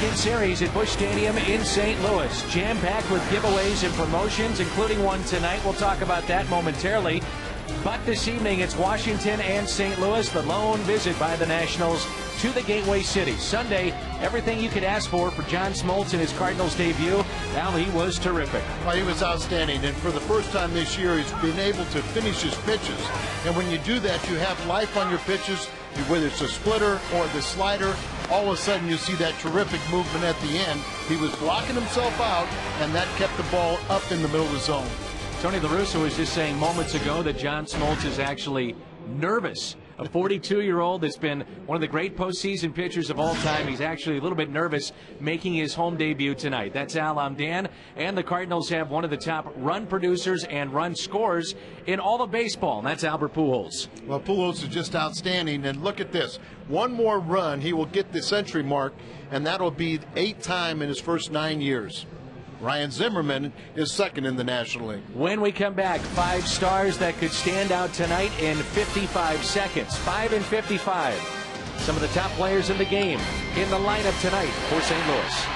Championship Series at Busch Stadium in St. Louis. Jam-packed with giveaways and promotions, including one tonight. We'll talk about that momentarily. But this evening, it's Washington and St. Louis, the lone visit by the Nationals to the Gateway City. Sunday, everything you could ask for John Smoltz in his Cardinals debut. Well, he was terrific. Well, he was outstanding, and for the first time this year, he's been able to finish his pitches. And when you do that, you have life on your pitches, whether it's a splitter or the slider. All of a sudden, you see that terrific movement at the end. He was blocking himself out, and that kept the ball up in the middle of the zone. Tony La Russa was just saying moments ago that John Smoltz is actually nervous. A 42-year-old that's been one of the great postseason pitchers of all time. He's actually a little bit nervous making his home debut tonight. That's Al. I'm Dan. And the Cardinals have one of the top run producers and run scorers in all of baseball, and that's Albert Pujols. Well, Pujols is just outstanding, and look at this. One more run, he will get the century mark, and that'll be 8th time in his first 9 years. Ryan Zimmerman is second in the National League. When we come back, 5 stars that could stand out tonight in 55 seconds. 5 and 55. Some of the top players in the game in the lineup tonight for St. Louis.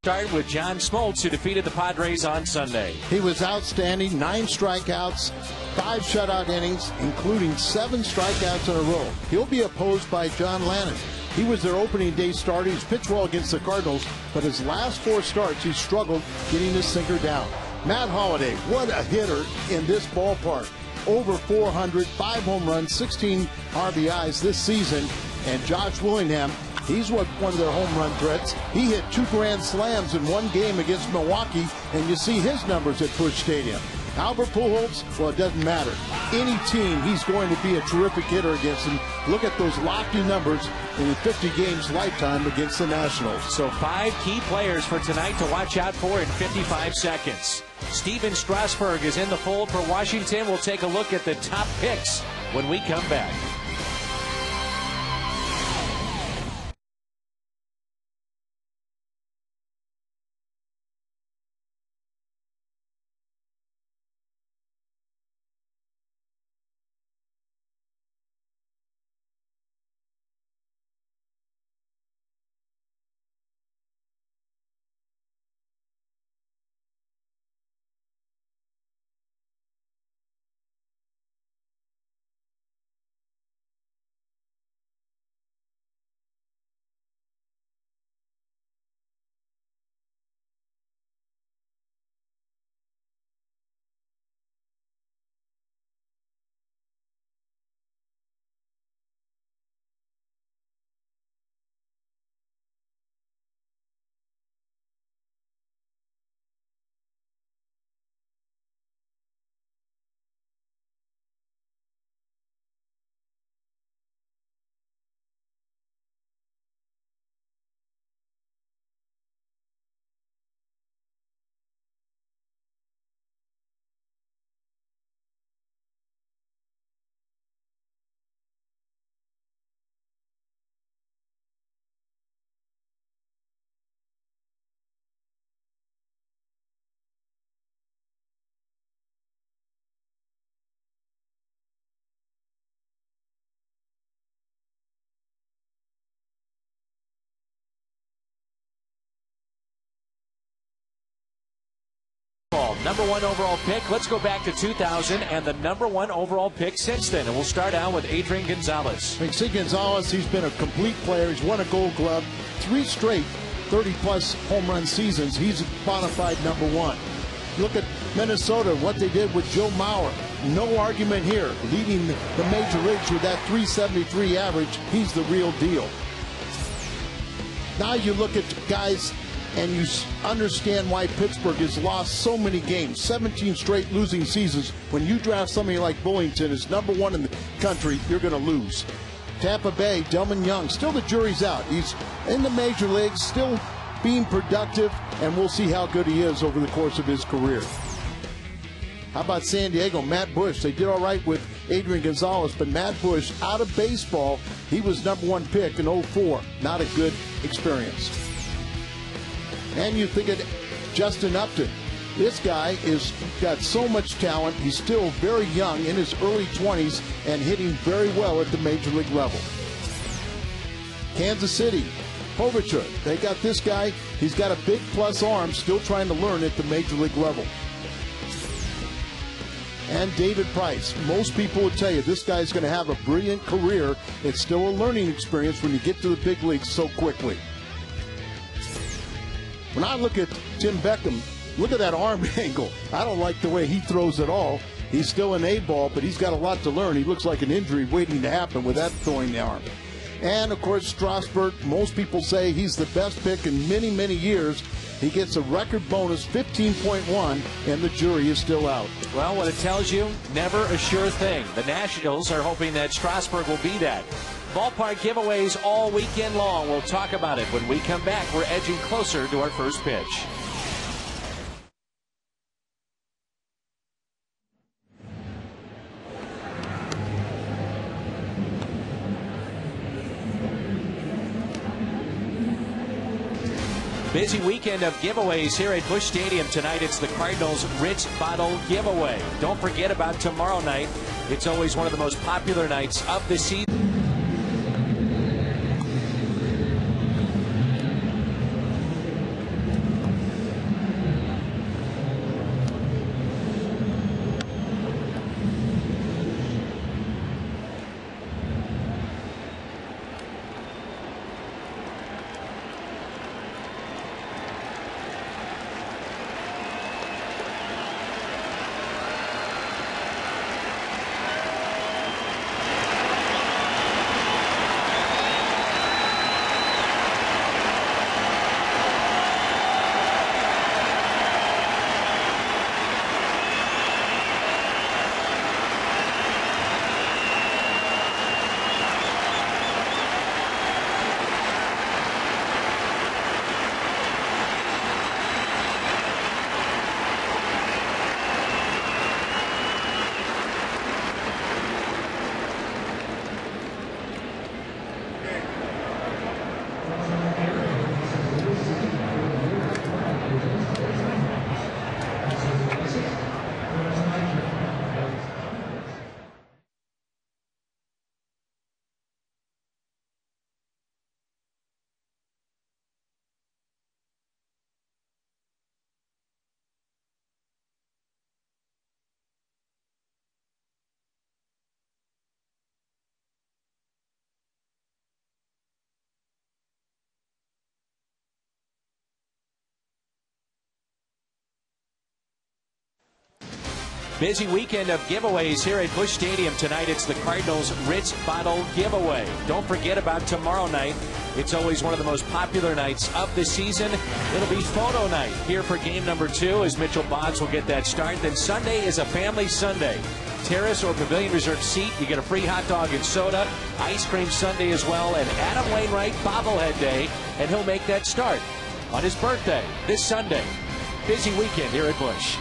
Start with John Smoltz, who defeated the Padres on Sunday. He was outstanding, 9 strikeouts, 5 shutout innings, including 7 strikeouts in a row. He'll be opposed by John Lannon. He was their opening day starter. He's pitched well against the Cardinals, but his last 4 starts, he struggled getting his sinker down. Matt Holliday, what a hitter in this ballpark. Over 400, 5 home runs, 16 RBIs this season. And Josh Willingham, he's one of their home run threats. He hit 2 grand slams in one game against Milwaukee, and you see his numbers at Busch Stadium. Albert Pujols, well, it doesn't matter. Any team, he's going to be a terrific hitter against them. Look at those lofty numbers in 50 games lifetime against the Nationals. So 5 key players for tonight to watch out for in 55 seconds. Steven Strasburg is in the fold for Washington. We'll take a look at the top picks when we come back. number 1 overall pick. Let's go back to 2000 and the number 1 overall pick since then. And we'll start out with Adrian Gonzalez. See, Gonzalez, he's been a complete player. He's won a Gold Glove, 3 straight 30-plus home run seasons. He's a bona fide number 1. Look at Minnesota, what they did with Joe Mauer. No argument here. Leading the major leagues with that 373 average, he's the real deal. Now you look at guys and you understand why Pittsburgh has lost so many games, 17 straight losing seasons. When you draft somebody like Bullington as number 1 in the country, you're going to lose. Tampa Bay, Delman Young, still the jury's out. He's in the major leagues, still being productive, and we'll see how good he is over the course of his career. How about San Diego? Matt Bush. They did all right with Adrian Gonzalez, but Matt Bush, out of baseball, he was number 1 pick in 04. Not a good experience. And you think of Justin Upton. This guy is got so much talent. He's still very young, in his early 20s, and hitting very well at the major league level. Kansas City, Povichuk. They got this guy. He's got a big plus arm, still trying to learn at the major league level. And David Price. Most people would tell you this guy's going to have a brilliant career. It's still a learning experience when you get to the big leagues so quickly. When I look at Tim Beckham, look at that arm angle. I don't like the way he throws at all. He's still an A-ball, but he's got a lot to learn. He looks like an injury waiting to happen with that throwing the arm. And, of course, Strasburg, most people say he's the best pick in many, many years. He gets a record bonus, 15.1, and the jury is still out. Well, what it tells you, never a sure thing. The Nationals are hoping that Strasburg will be that. Ballpark giveaways all weekend long. We'll talk about it when we come back. We're edging closer to our first pitch. Busy weekend of giveaways here at Busch Stadium tonight. It's the Cardinals Ritz Bottle Giveaway. Don't forget about tomorrow night. It's always one of the most popular nights of the season. Busy weekend of giveaways here at Busch Stadium tonight. It's the Cardinals Ritz Bottle Giveaway. Don't forget about tomorrow night. It's always one of the most popular nights of the season. It'll be photo night here for game number 2 as Mitchell Boggs will get that start. Then Sunday is a family Sunday. Terrace or pavilion reserved seat. You get a free hot dog and soda. Ice cream Sunday as well. And Adam Wainwright bobblehead day. And he'll make that start on his birthday this Sunday. Busy weekend here at Busch.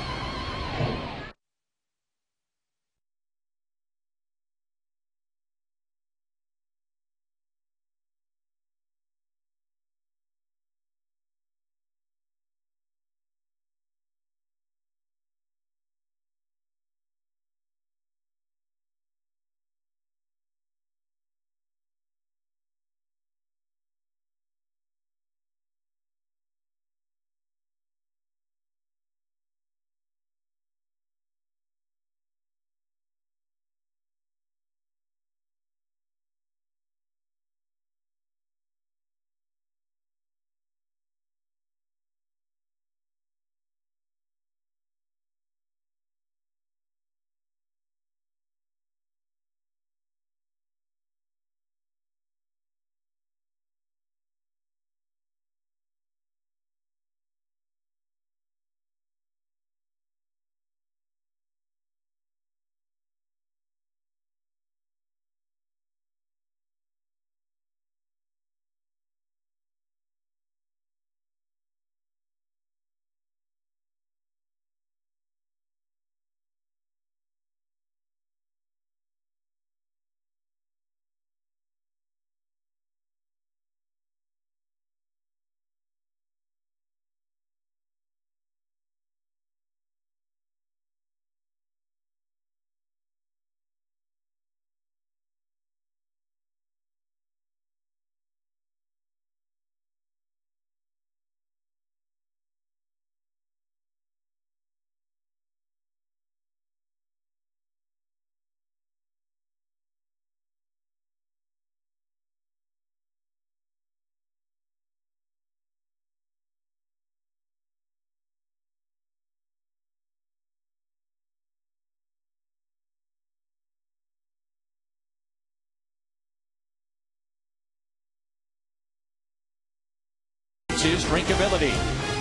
is drinkability.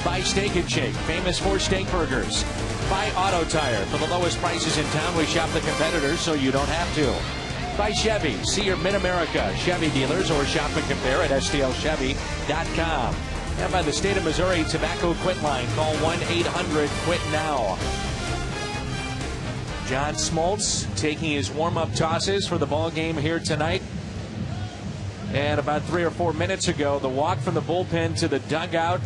By Steak and Shake, famous for steak burgers. By Auto Tire, for the lowest prices in town, we shop the competitors so you don't have to. By Chevy, see your Mid-America Chevy dealers or shop and compare at stlchevy.com. And by the State of Missouri Tobacco Quit Line, call 1-800-QUIT-NOW. John Smoltz taking his warm-up tosses for the ball game here tonight. And about 3 or 4 minutes ago, the walk from the bullpen to the dugout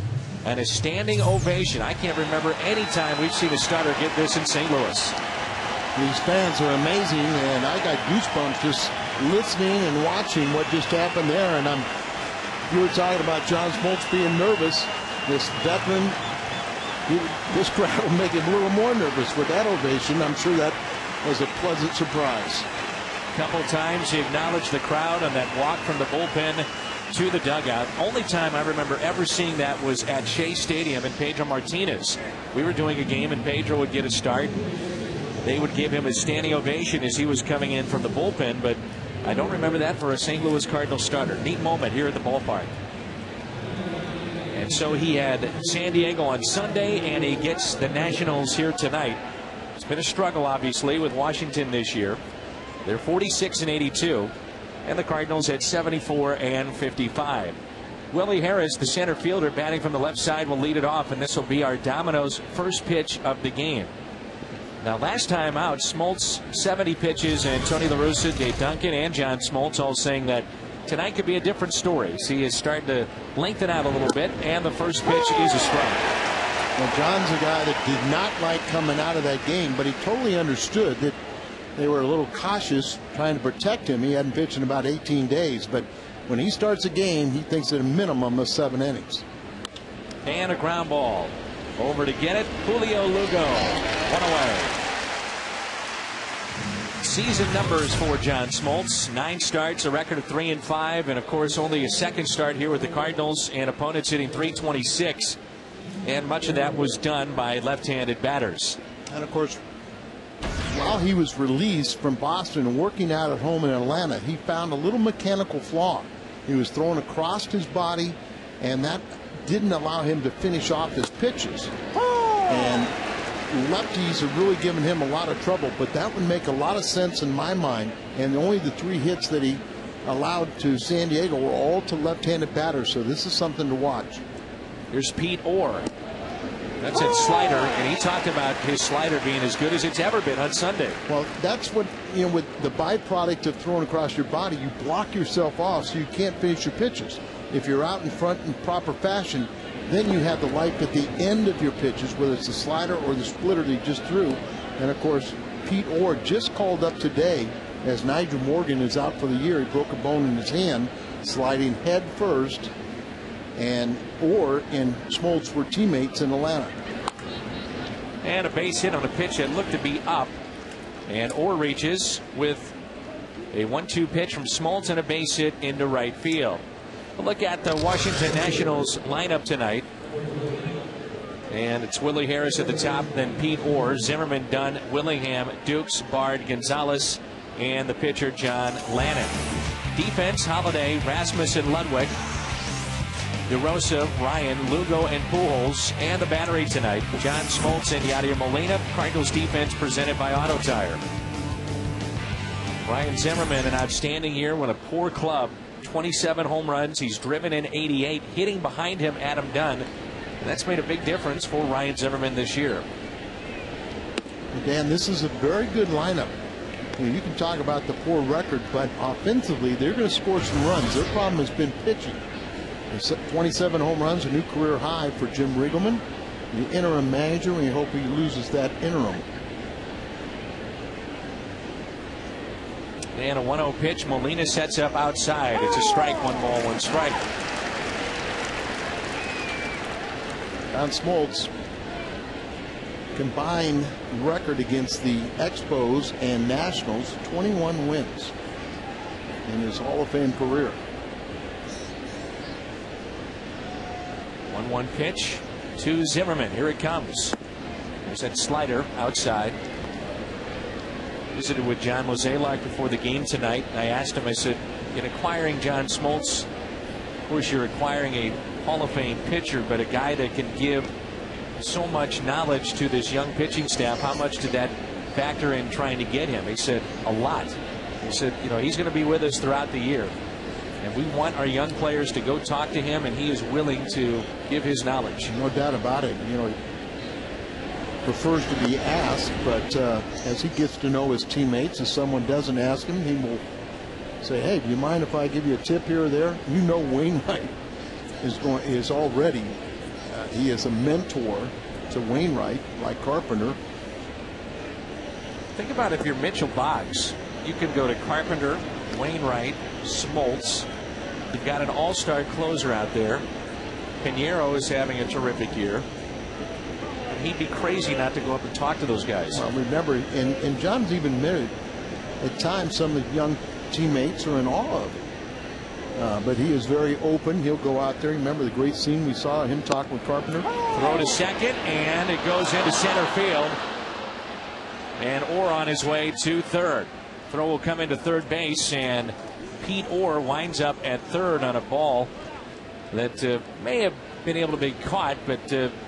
and a standing ovation. I can't remember any time we've seen a starter get this in St. Louis. These fans are amazing, and I got goosebumps just listening and watching what just happened there. And you were talking about John Smoltz being nervous. This veteran, this crowd will make him a little more nervous with that ovation. I'm sure that was a pleasant surprise. A couple times he acknowledged the crowd on that walk from the bullpen to the dugout. Only time I remember ever seeing that was at Shea Stadium and Pedro Martinez. We were doing a game and Pedro would get a start. They would give him a standing ovation as he was coming in from the bullpen, but I don't remember that for a St. Louis Cardinals starter. Neat moment here at the ballpark. And so he had San Diego on Sunday, and he gets the Nationals here tonight. It's been a struggle, obviously, with Washington this year. They're 46-82, and the Cardinals at 74-55. Willie Harris, the center fielder, batting from the left side, will lead it off, and this will be our Domino's first pitch of the game. Now, last time out, Smoltz 70 pitches, and Tony La Russa, Dave Duncan, and John Smoltz all saying that tonight could be a different story. See, he is starting to lengthen out a little bit, and the first pitch is a strike. Well, John's a guy that did not like coming out of that game, but he totally understood that they were a little cautious trying to protect him. He hadn't pitched in about 18 days, but when he starts a game, he thinks at a minimum of 7 innings. And a ground ball. Over to get it, Julio Lugo. One away. Season numbers for John Smoltz: 9 starts, a record of 3-5, and of course only a second start here with the Cardinals, and opponents hitting .326, and much of that was done by left-handed batters. And of course, while he was released from Boston and working out at home in Atlanta, he found a little mechanical flaw. He was thrown across his body, and that didn't allow him to finish off his pitches. And lefties have really given him a lot of trouble, but that would make a lot of sense in my mind. And only the 3 hits that he allowed to San Diego were all to left-handed batters, so this is something to watch. Here's Pete Orr. That's a slider, and he talked about his slider being as good as it's ever been on Sunday. Well, that's what, with the byproduct of throwing across your body, you block yourself off so you can't finish your pitches. If you're out in front in proper fashion, then you have the life at the end of your pitches, whether it's the slider or the splitter that you just threw. And of course, Pete Orr just called up today as Nigel Morgan is out for the year. He broke a bone in his hand, sliding head first. And Orr and Smoltz were teammates in Atlanta. And a base hit on a pitch that looked to be up. And Orr reaches with a 1-2 pitch from Smoltz and a base hit into right field. A look at the Washington Nationals lineup tonight. And it's Willie Harris at the top, then Pete Orr, Zimmerman, Dunn, Willingham, Dukes, Bard, Gonzalez, and the pitcher John Lannon. Defense: Holiday, Rasmussen, Ludwig, DeRosa, Ryan, Lugo, and Pujols. And the battery tonight: John Smoltz and Yadier Molina. Cardinals defense presented by Auto Tire. Ryan Zimmerman, an outstanding year with a poor club. 27 home runs. He's driven in 88. Hitting behind him, Adam Dunn. And that's made a big difference for Ryan Zimmerman this year. Dan, this is a very good lineup. You can talk about the poor record, but offensively, they're going to score some runs. Their problem has been pitching. 27 home runs, a new career high for Jim Riegelman, the interim manager. We hope he loses that interim. And a 1-0 pitch. Molina sets up outside. It's a strike. 1 ball, 1 strike. John Smoltz, combined record against the Expos and Nationals, 21 wins in his Hall of Fame career. 1-1 pitch to Zimmerman. Here it comes. There's that slider outside. Visited with John Mozeliak before the game tonight. I asked him, I said, in acquiring John Smoltz, of course you're acquiring a Hall of Fame pitcher, but a guy that can give so much knowledge to this young pitching staff. How much did that factor in trying to get him? He said a lot. He said, you know, he's going to be with us throughout the year, and we want our young players to go talk to him, and he is willing to give his knowledge. No doubt about it. You know, he prefers to be asked, but as he gets to know his teammates, if someone doesn't ask him, he will say, hey, do you mind if I give you a tip here or there? You know, Wainwright is already he is a mentor to Wainwright, like Carpenter. Think about if you're Mitchell Boggs, you can go to Carpenter, Wainwright, Smoltz. You've got an all-star closer out there. Pinheiro is having a terrific year. He'd be crazy not to go up and talk to those guys. Well, remember, and John's even admitted at times some of the young teammates are in awe of him. But he is very open. He'll go out there. Remember the great scene we saw him talking with Carpenter? Throw to second, and it goes into center field. And Orr on his way to third. Throw will come into third base, and Pete Orr winds up at third on a ball that may have been able to be caught, but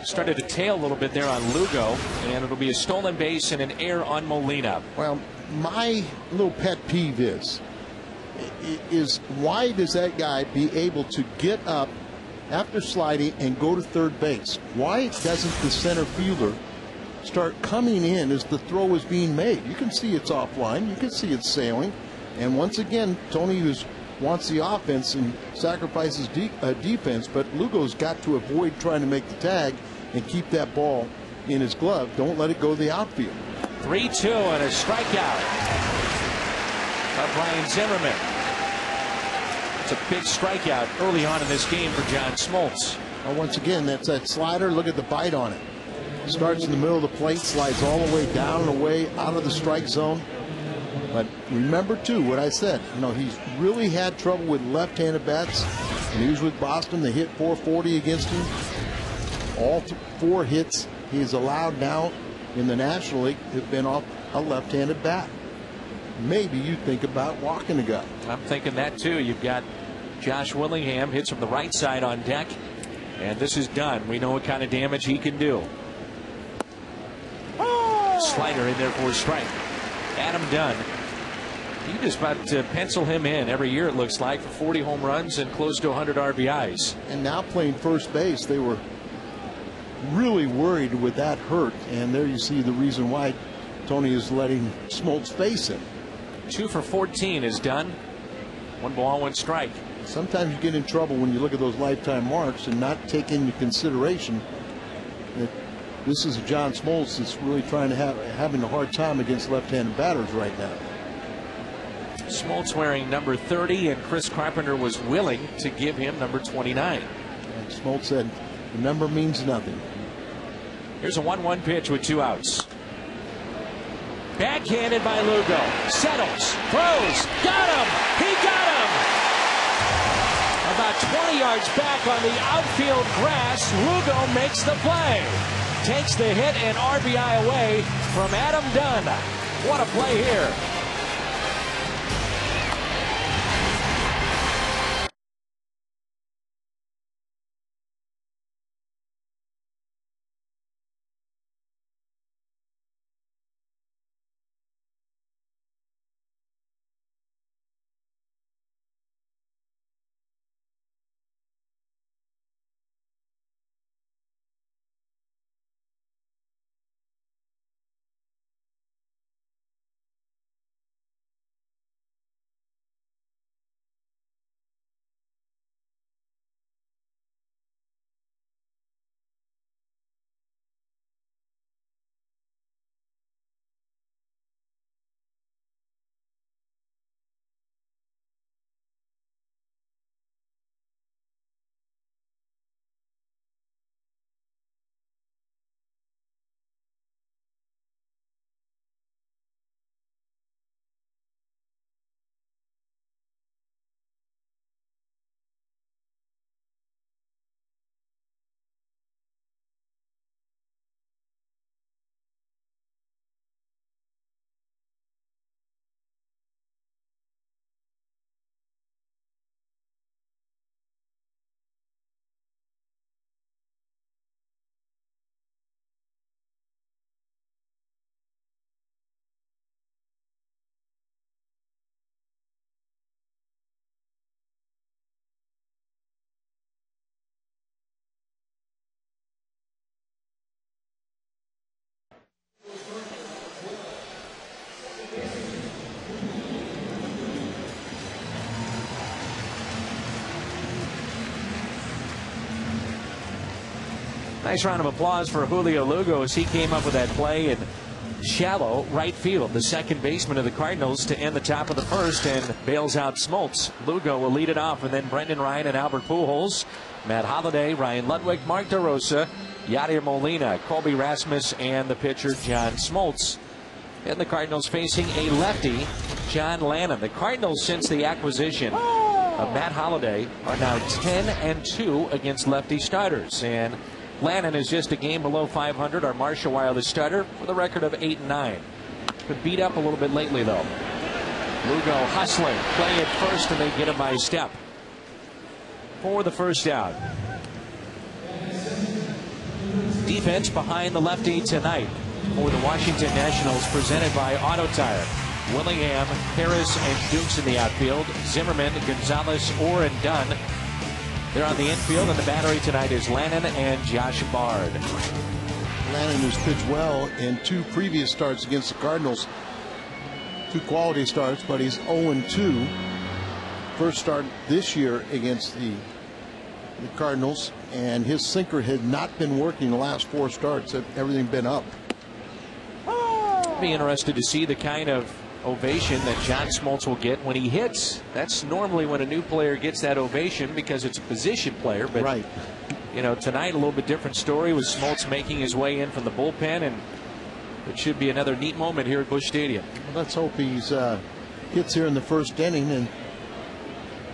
started to tail a little bit there on Lugo, and it'll be a stolen base and an error on Molina. Well, my little pet peeve is why does that guy be able to get up after sliding and go to third base? Why doesn't the center fielder start coming in as the throw is being made? You can see it's offline. You can see it's sailing. And once again, Tony wants the offense and sacrifices defense, but Lugo's got to avoid trying to make the tag and keep that ball in his glove. Don't let it go to the outfield. 3-2 and a strikeout by Brian Zimmerman. It's a big strikeout early on in this game for John Smoltz. Well, once again, that's that slider. Look at the bite on it. Starts in the middle of the plate, slides all the way down and away out of the strike zone. But remember, too, what I said. You know, he's really had trouble with left-handed bats. And he was with Boston. They hit .440 against him. All 4 hits he's allowed now in the National League have been off a left-handed bat. Maybe you think about walking the guy. I'm thinking that, too. You've got Josh Willingham hits from the right side on deck. And this is done. We know what kind of damage he can do. Slider in there for a strike. Adam Dunn. You just about pencil him in every year, it looks like, for 40 home runs and close to 100 RBIs. And now playing first base, they were really worried with that hurt. And there you see the reason why Tony is letting Smoltz face him. 2 for 14 is done. 1 ball, 1 strike. Sometimes you get in trouble when you look at those lifetime marks and not take into consideration that this is a John Smoltz that's really trying to having a hard time against left-handed batters right now. Smoltz wearing number 30, and Chris Carpenter was willing to give him number 29. And Smoltz said the number means nothing. Here's a 1-1 pitch with 2 outs. Backhanded by Lugo. Settles. Throws. Got him. He got him. About 20 yards back on the outfield grass, Lugo makes the play. Takes the hit and RBI away from Adam Dunn. What a play here. Nice round of applause for Julio Lugo as he came up with that play in shallow right field. The second baseman of the Cardinals to end the top of the first and bails out Smoltz. Lugo will lead it off, and then Brendan Ryan and Albert Pujols, Matt Holliday, Ryan Ludwig, Mark DeRosa, Yadier Molina, Colby Rasmus, and the pitcher John Smoltz. And the Cardinals facing a lefty, John Lannon. The Cardinals, since the acquisition of Matt Holliday, are now 10-2 against lefty starters. And Lannon is just a game below 500. Our Marshall Wireless starter with a record of 8-9. Been beat up a little bit lately, though. Lugo hustling, play at first, and they get him by a step for the first down. Defense behind the lefty tonight for the Washington Nationals, presented by Auto Tire. Willingham, Harris, and Dukes in the outfield. Zimmerman, Gonzalez, Orr, and Dunn. They're on the infield, and the battery tonight is Lannon and Josh Bard. Lannon has pitched well in 2 previous starts against the Cardinals. 2 quality starts, but he's 0-2. First start this year against the Cardinals, and his sinker had not been working the last 4 starts. Everything been up. Be interested to see the kind of ovation that John Smoltz will get when he hits. That's normally when a new player gets that ovation because it's a position player. But right. You know, tonight a little bit different story with Smoltz making his way in from the bullpen, and it should be another neat moment here at Busch Stadium. Well, let's hope he's hits here in the first inning, and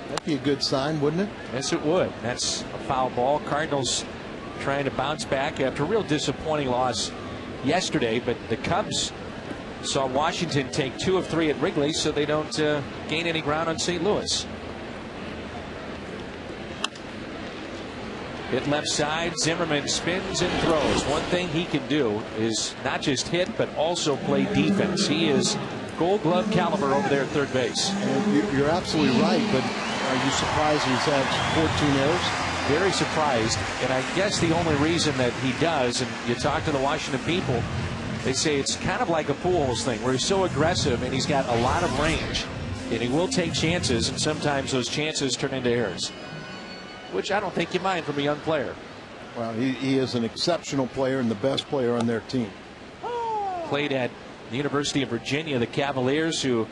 that'd be a good sign, wouldn't it? Yes, it would. That's a foul ball. Cardinals trying to bounce back after a real disappointing loss yesterday, but the Cubs saw Washington take 2 of 3 at Wrigley, so they don't gain any ground on St. Louis. Hit left side. Zimmerman spins and throws. One thing he can do is not just hit, but also play defense. He is Gold Glove caliber over there at third base. And you're absolutely right, but are you surprised he's had 14 errors? Very surprised, and I guess the only reason that he does, and you talk to the Washington people, they say it's kind of like a Pujols thing where he's so aggressive and he's got a lot of range, and he will take chances, and sometimes those chances turn into errors, which I don't think you mind from a young player. Well, he is an exceptional player and the best player on their team. Played at the University of Virginia, the Cavaliers, who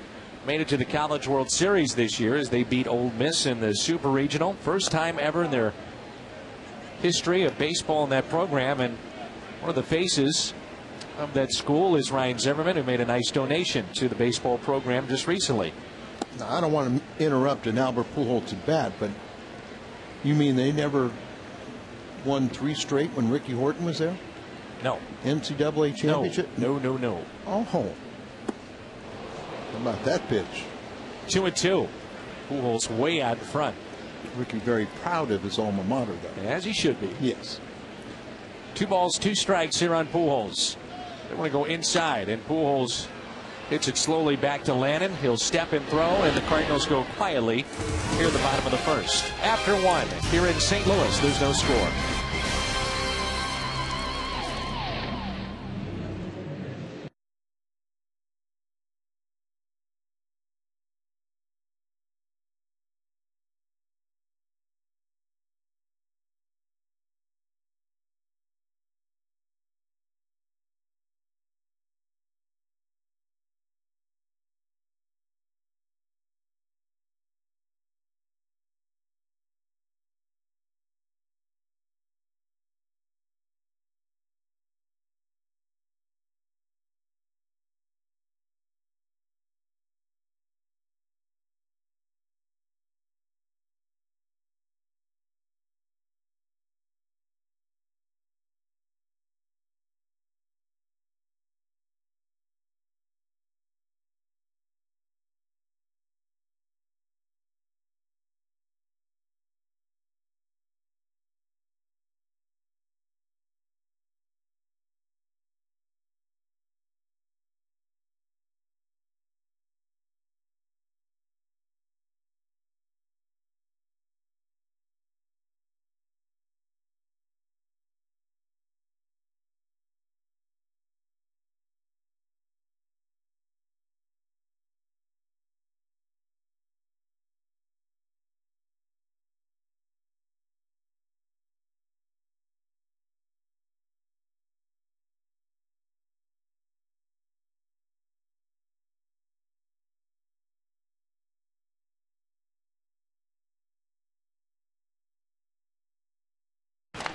made it to the College World Series this year as they beat Ole Miss in the Super Regional. First time ever in their history of baseball in that program, and one of the faces of that school is Ryan Zimmerman, who made a nice donation to the baseball program just recently. Now, I don't want to interrupt an Albert Pujols at bat, but you mean they never won 3 straight when Ricky Horton was there? No. NCAA championship? No. Oh. How about that pitch? 2-2. Pujols way out in front. Ricky very proud of his alma mater, though. As he should be. Yes. 2 balls, 2 strikes here on Pujols. They want to go inside, and Pujols hits it slowly back to Lannon. He'll step and throw, and the Cardinals go quietly here at the bottom of the first. After 1, here in St. Louis, there's no score.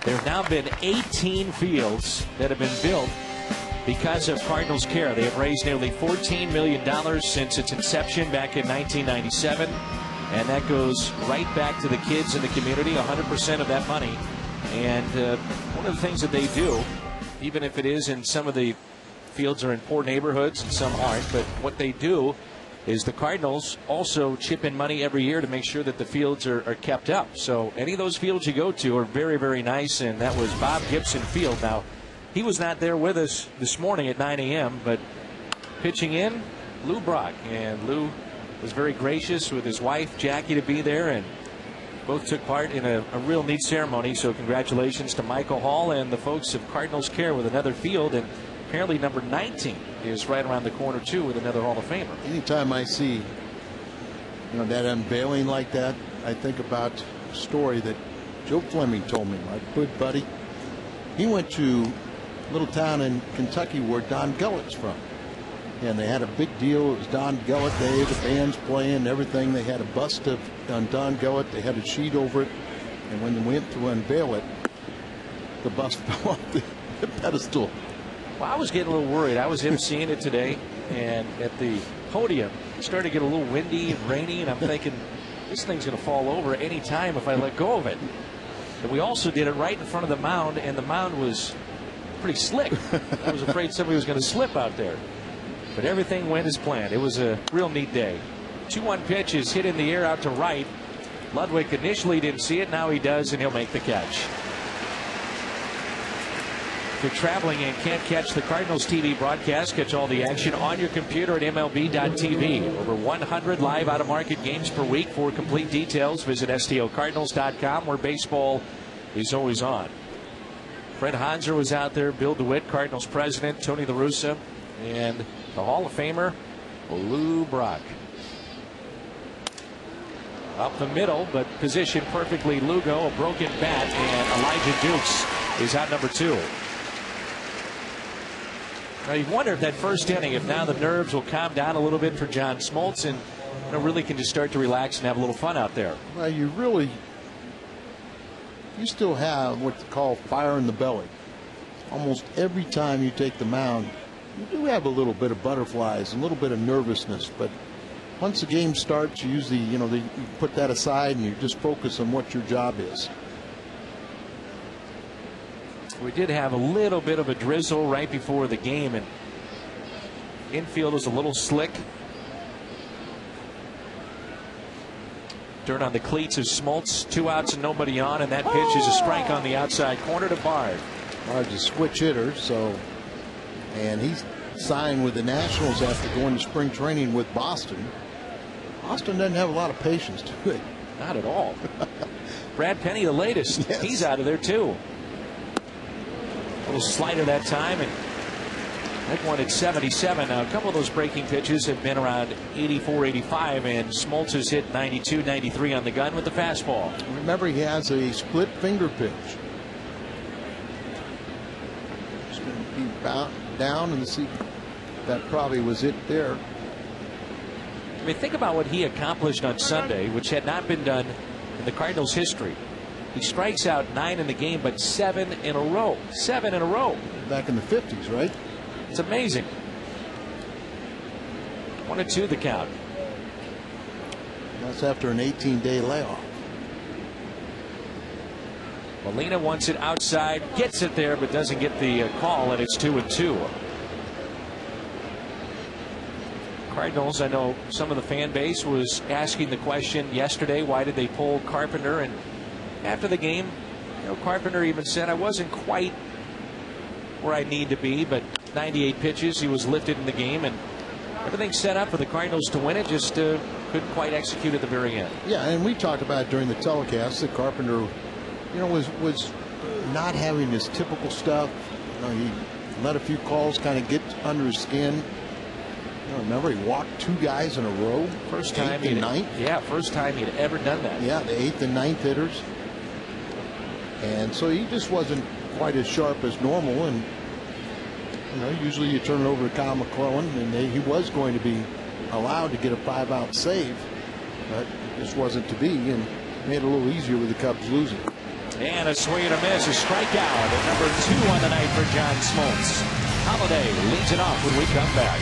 There have now been 18 fields that have been built because of Cardinals Care. They have raised nearly $14 million since its inception back in 1997. And that goes right back to the kids in the community, 100% of that money. And one of the things that they do, even if it is in some of the fields are in poor neighborhoods and some aren't, but what they do is the Cardinals also chip in money every year to make sure that the fields are kept up. So any of those fields you go to are very, very nice, and that was Bob Gibson Field. Now, he was not there with us this morning at 9 a.m., but pitching in, Lou Brock. And Lou was very gracious with his wife, Jackie, to be there, and both took part in a real neat ceremony. So congratulations to Michael Hall and the folks of Cardinals Care with another field. And apparently number 19 is right around the corner, too, with another Hall of Famer. Anytime I see, that unveiling like that, I think about a story that Joe Fleming told me, my good buddy. He went to a little town in Kentucky where Don Gullett's from. And they had a big deal. It was Don Gullett Day, the band's playing, everything. They had a bust on Don Gullett. They had a sheet over it. And when they went to unveil it, the bust fell off the pedestal. Well, I was getting a little worried. I was emceeing it today, and at the podium, it started to get a little windy and rainy, and I'm thinking, this thing's going to fall over any time if I let go of it. But we also did it right in front of the mound, and the mound was pretty slick. I was afraid somebody was going to slip out there. But everything went as planned. It was a real neat day. 2-1 pitch is hit in the air out to right. Ludwig initially didn't see it. Now he does, and he'll make the catch. If you're traveling and can't catch the Cardinals TV broadcast, catch all the action on your computer at MLB.tv. Over 100 live out-of-market games per week. For complete details, visit STLCardinals.com, where baseball is always on. Fred Hanser was out there, Bill DeWitt, Cardinals president, Tony La Russa, and the Hall of Famer, Lou Brock. Up the middle, but positioned perfectly. Lugo, a broken bat, and Elijah Dukes is out number 2. Now you wonder if that first inning, if now the nerves will calm down a little bit for John Smoltz and really can just start to relax and have a little fun out there. Well, you still have what they call fire in the belly. Almost every time you take the mound, you do have a little bit of butterflies, a little bit of nervousness, but once the game starts, you usually, you put that aside and you just focus on what your job is. We did have a little bit of a drizzle right before the game, and infield was a little slick. Dirt on the cleats of Smoltz. 2 outs and nobody on, and that pitch is a strike on the outside corner to Bard. Bard's a switch hitter, and he's signed with the Nationals after going to spring training with Boston. Boston doesn't have a lot of patience, do they? Not at all. Brad Penny, the latest. Yes. He's out of there, too. A little slider that time, and that one at 77. Now, a couple of those breaking pitches have been around 84, 85, and Smoltz has hit 92, 93 on the gun with the fastball. Remember, he has a split finger pitch. He's going to be down and see. That probably was it there. I mean, think about what he accomplished on Sunday, which had not been done in the Cardinals' history. He strikes out 9 in the game, but 7 in a row. 7 in a row. Back in the 50s, right? It's amazing. 1-2 the count. That's after an 18-day layoff. Molina wants it outside, gets it there, but doesn't get the call, and it's 2-2. Cardinals, I know some of the fan base was asking the question yesterday, why did they pull Carpenter? And after the game, Carpenter even said, I wasn't quite where I need to be, but 98 pitches, he was lifted in the game, and everything's set up for the Cardinals to win it, just couldn't quite execute at the very end. Yeah, and we talked about during the telecast that Carpenter, was not having his typical stuff. He let a few calls kind of get under his skin. Remember, he walked 2 guys in a row. First time first time he'd ever done that. Yeah, the 8th and 9th hitters. And so he just wasn't quite as sharp as normal. And usually you turn it over to Kyle McClellan, and he was going to be allowed to get a 5-out save, but it just wasn't to be, and made it a little easier with the Cubs losing. And a swing and a miss, a strikeout at number 2 on the night for John Smoltz. Holiday leads it off when we come back.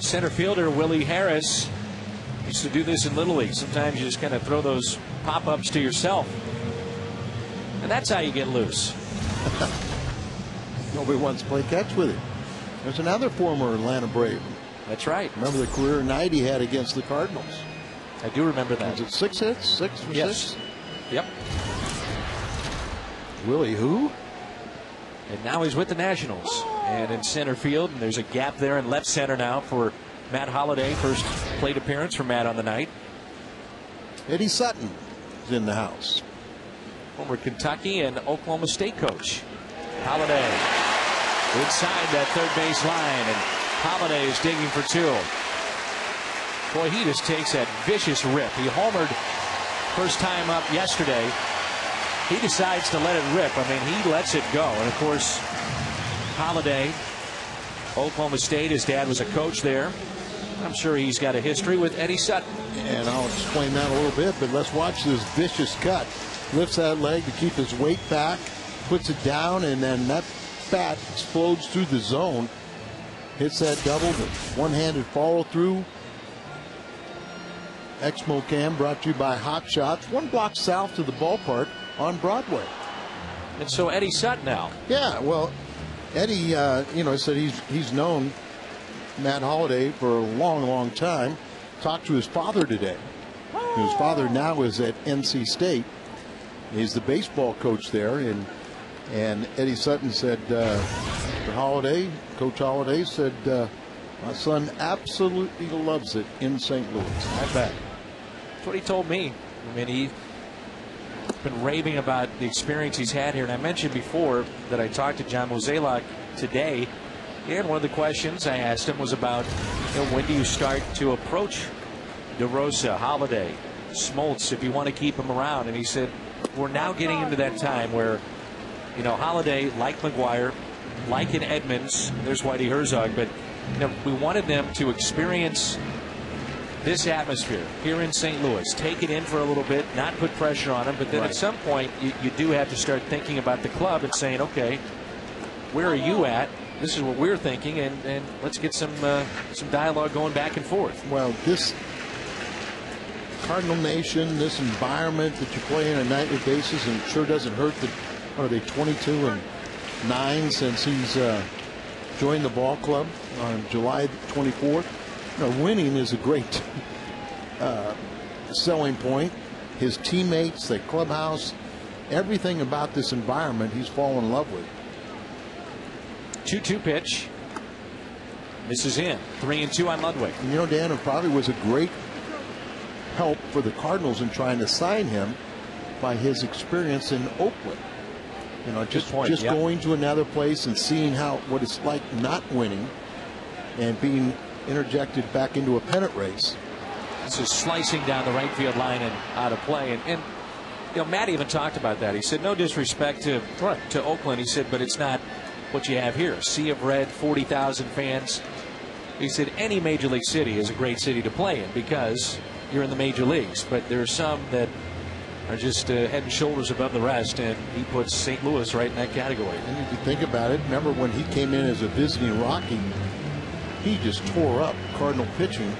Center fielder Willie Harris used to do this in Little League. Sometimes you just kind of throw those pop-ups to yourself. And that's how you get loose. Nobody wants to play catch with it. There's another former Atlanta Brave. That's right. Remember the career night he had against the Cardinals? I do remember that. Was it 6 hits? 6 for 6? Yep. Willie who? And now he's with the Nationals. And in center field, and there's a gap there in left center now for Matt Holliday. First plate appearance for Matt on the night. Eddie Sutton is in the house. Former Kentucky and Oklahoma State coach. Holliday inside that third base line, and Holliday is digging for 2. Boy, he just takes that vicious rip. He homered first time up yesterday. He decides to let it rip. I mean, he lets it go. And of course, Holliday, Oklahoma State, his dad was a coach there. I'm sure he's got a history with Eddie Sutton. And I'll explain that a little bit, but let's watch this vicious cut. Lifts that leg to keep his weight back, puts it down, and then that bat explodes through the zone. Hits that double, the one-handed follow-through. Exmo Cam brought to you by Hot Shots, 1 block south to the ballpark on Broadway. And so Eddie Sutton now. Yeah, well, Eddie, said he's known Matt Holliday for a long, long time. Talked to his father today. His father now is at NC State. He's the baseball coach there, and Eddie Sutton said Coach Holliday said, my son absolutely loves it in St. Louis. I bet. That's what he told me. I mean, he's been raving about the experience he's had here. And I mentioned before that I talked to John Mozeliak today. And one of the questions I asked him was about, when do you start to approach DeRosa, Holliday, Smoltz, if you want to keep him around? And he said, we're now getting into that time where, Holliday, like McGuire, like in Edmonds, there's Whitey Herzog, but we wanted them to experience this atmosphere here in St. Louis, take it in for a little bit, not put pressure on them, but then at some point you do have to start thinking about the club and saying, okay, where are you at? This is what we're thinking, and let's get some dialogue going back and forth. Well, this Cardinal Nation, this environment that you play on a nightly basis, and sure doesn't hurt that, are they 22-9 since he's joined the ball club on July 24th. Winning is a great selling point. His teammates, the clubhouse, everything about this environment he's fallen in love with. 2-2 pitch. This is in. 3-2 on Ludwig. Dan, it probably was a great help for the Cardinals in trying to sign him by his experience in Oakland. You know, just going to another place and seeing what it's like not winning and being interjected back into a pennant race. This is slicing down the right field line and out of play. And you know, Matt even talked about that. He said, no disrespect to Oakland. He said, but it's not what you have here. Sea of red, 40,000 fans. He said any major league city is a great city to play in because you're in the major leagues. But there are some that are just head and shoulders above the rest, and he puts St. Louis right in that category. And if you think about it, remember when he came in as a visiting Rocky, he just tore up Cardinal pitching,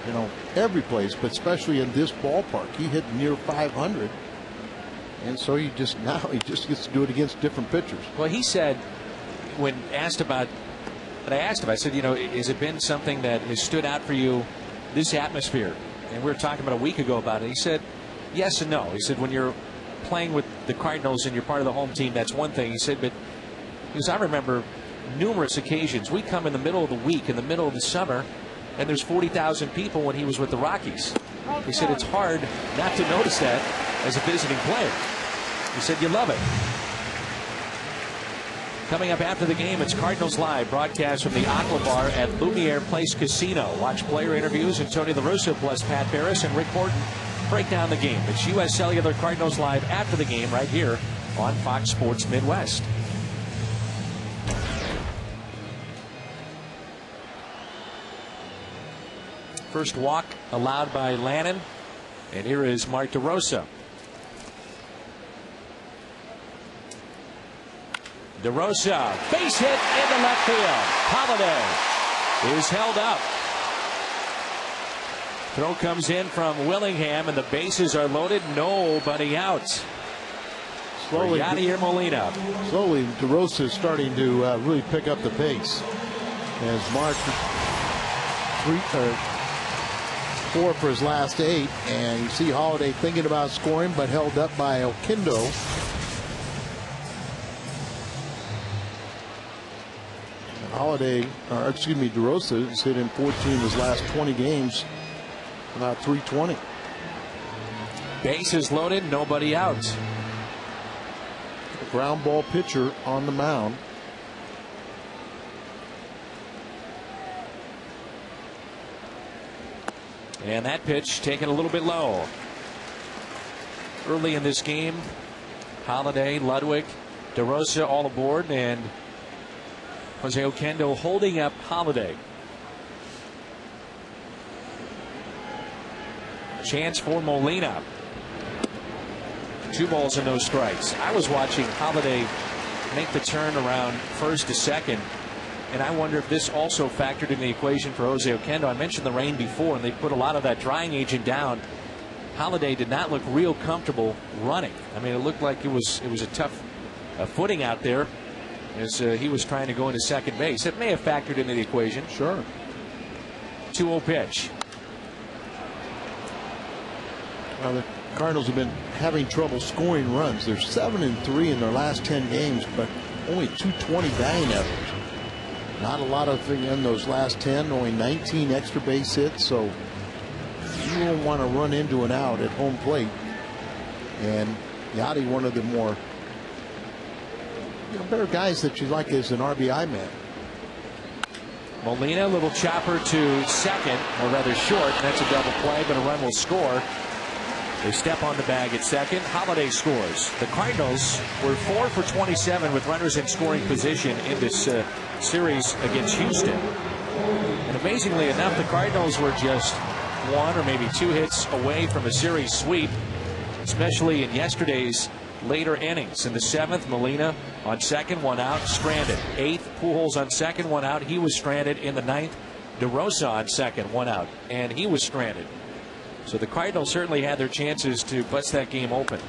you know, every place, but especially in this ballpark. He hit near 500, and so he just gets to do it against different pitchers. Well, he said when asked about, but I asked him, I said, you know, has it been something that has stood out for you, this atmosphere? And we were talking about a week ago about it. He said, yes and no. He said, when you're playing with the Cardinals and you're part of the home team, that's one thing. He said, but because I remember numerous occasions, we come in the middle of the week, in the middle of the summer, and there's 40,000 people when he was with the Rockies. He said it's hard not to notice that as a visiting player. He said you love it. Coming up after the game, it's Cardinals Live, broadcast from the Aqua Bar at Lumiere Place Casino. Watch player interviews and Tony La Russa plus Pat Barris and Rick Horton break down the game. It's U.S. Cellular Cardinals Live after the game right here on Fox Sports Midwest. First walk allowed by Lannon. And here is Mark DeRosa. DeRosa, base hit into left field. Holiday is held up. Throw comes in from Willingham, and the bases are loaded. Nobody out. Slowly, Yadier Molina. Slowly, DeRosa is starting to really pick up the pace. As Mark 4 for his last 8, and you see Holiday thinking about scoring, but held up by Oquendo. DeRosa has hit in 14 of his last 20 games, about 320. Bases loaded, nobody out. A ground ball pitcher on the mound. And that pitch taken a little bit low. Early in this game, Holiday, Ludwig, DeRosa all aboard, and Jose Oquendo holding up Holiday. Chance for Molina. 2 balls and no strikes. I was watching Holiday make the turn around first to second, and I wonder if this also factored in the equation for Jose Oquendo. I mentioned the rain before, and they put a lot of that drying agent down. Holiday did not look real comfortable running. I mean, it looked like it was a tough footing out there as he was trying to go into second base. It may have factored into the equation. Sure. 2-0 pitch. Well, the Cardinals have been having trouble scoring runs. They're 7-3 in their last 10 games, but only .220 batting average. Not a lot of in those last 10, only 19 extra base hits, so you don't want to run into an out at home plate. And Yadi, one of the more better guys that you like as an RBI man. Molina, a little chopper to second, or rather short, and that's a double play, but a run will score. They step on the bag at second. Holiday scores. The Cardinals were 4 for 27 with runners in scoring position in this series against Houston. And amazingly enough, the Cardinals were just 1 or maybe 2 hits away from a series sweep, especially in yesterday's later innings. In the 7th, Molina on second, 1 out, stranded. 8th, Pujols on second, 1 out. He was stranded. In the 9th, DeRosa on second, 1 out, and he was stranded. So the Cardinals certainly had their chances to bust that game open.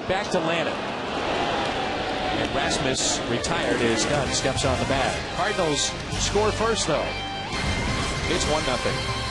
Back to Lannon. And Rasmus, retired, is done. Steps on the bag. Cardinals score first, though. It's 1-0.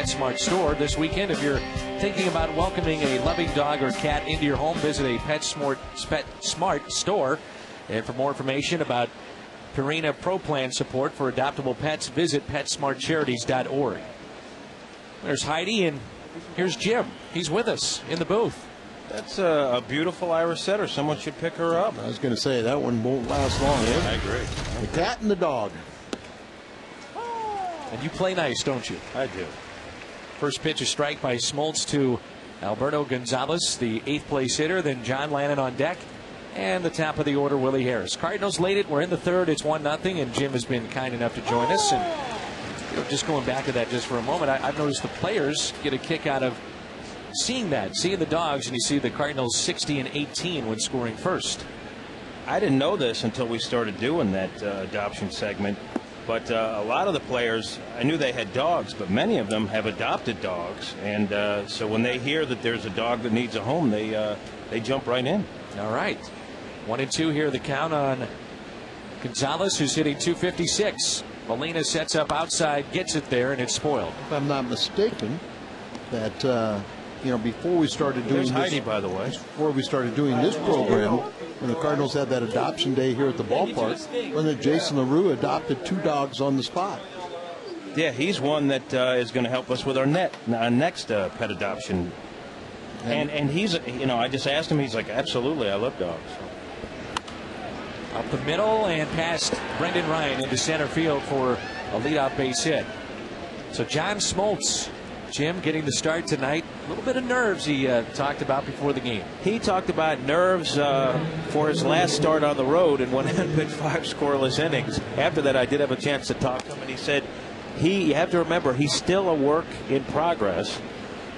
PetSmart store this weekend. If you're thinking about welcoming a loving dog or cat into your home, visit a PetSmart store. And for more information about Purina Pro Plan support for adoptable pets, visit PetSmartCharities.org. There's Heidi, and here's Jim. He's with us in the booth. That's a beautiful Irish setter. Someone should pick her up. I was going to say, that one won't last long. Yeah, I agree. The cat and the dog. And you play nice, don't you? I do. First pitch, a strike by Smoltz to Alberto Gonzalez, the 8th place hitter. Then John Lannon on deck. And the top of the order, Willie Harris. Cardinals lead it. We're in the third. It's 1-0, and Jim has been kind enough to join us. And just going back to that just for a moment, I've noticed the players get a kick out of seeing the dogs, and you see the Cardinals 60-18 when scoring first. I didn't know this until we started doing that adoption segment, but a lot of the players, I knew they had dogs, but many of them have adopted dogs, and so when they hear that there's a dog that needs a home, they jump right in. All right. 1-2 here, the count on Gonzalez, who's hitting .256. Molina sets up outside, gets it there, and it's spoiled. If I'm not mistaken, that before we started doing There's this, Heidi, by the way. Before we started doing this program, when the Cardinals had that adoption day here at the ballpark, when Jason LaRue adopted 2 dogs on the spot. Yeah, he's one that is going to help us with our next pet adoption. And he's, I just asked him, he's like, absolutely, I love dogs. Up the middle and past Brendan Ryan into center field for a leadoff base hit. So John Smoltz, Jim, getting the start tonight. A little bit of nerves he talked about before the game. He talked about nerves for his last start on the road and went and pitched 5 scoreless innings. After that, I did have a chance to talk to him, and he said you have to remember, he's still a work in progress.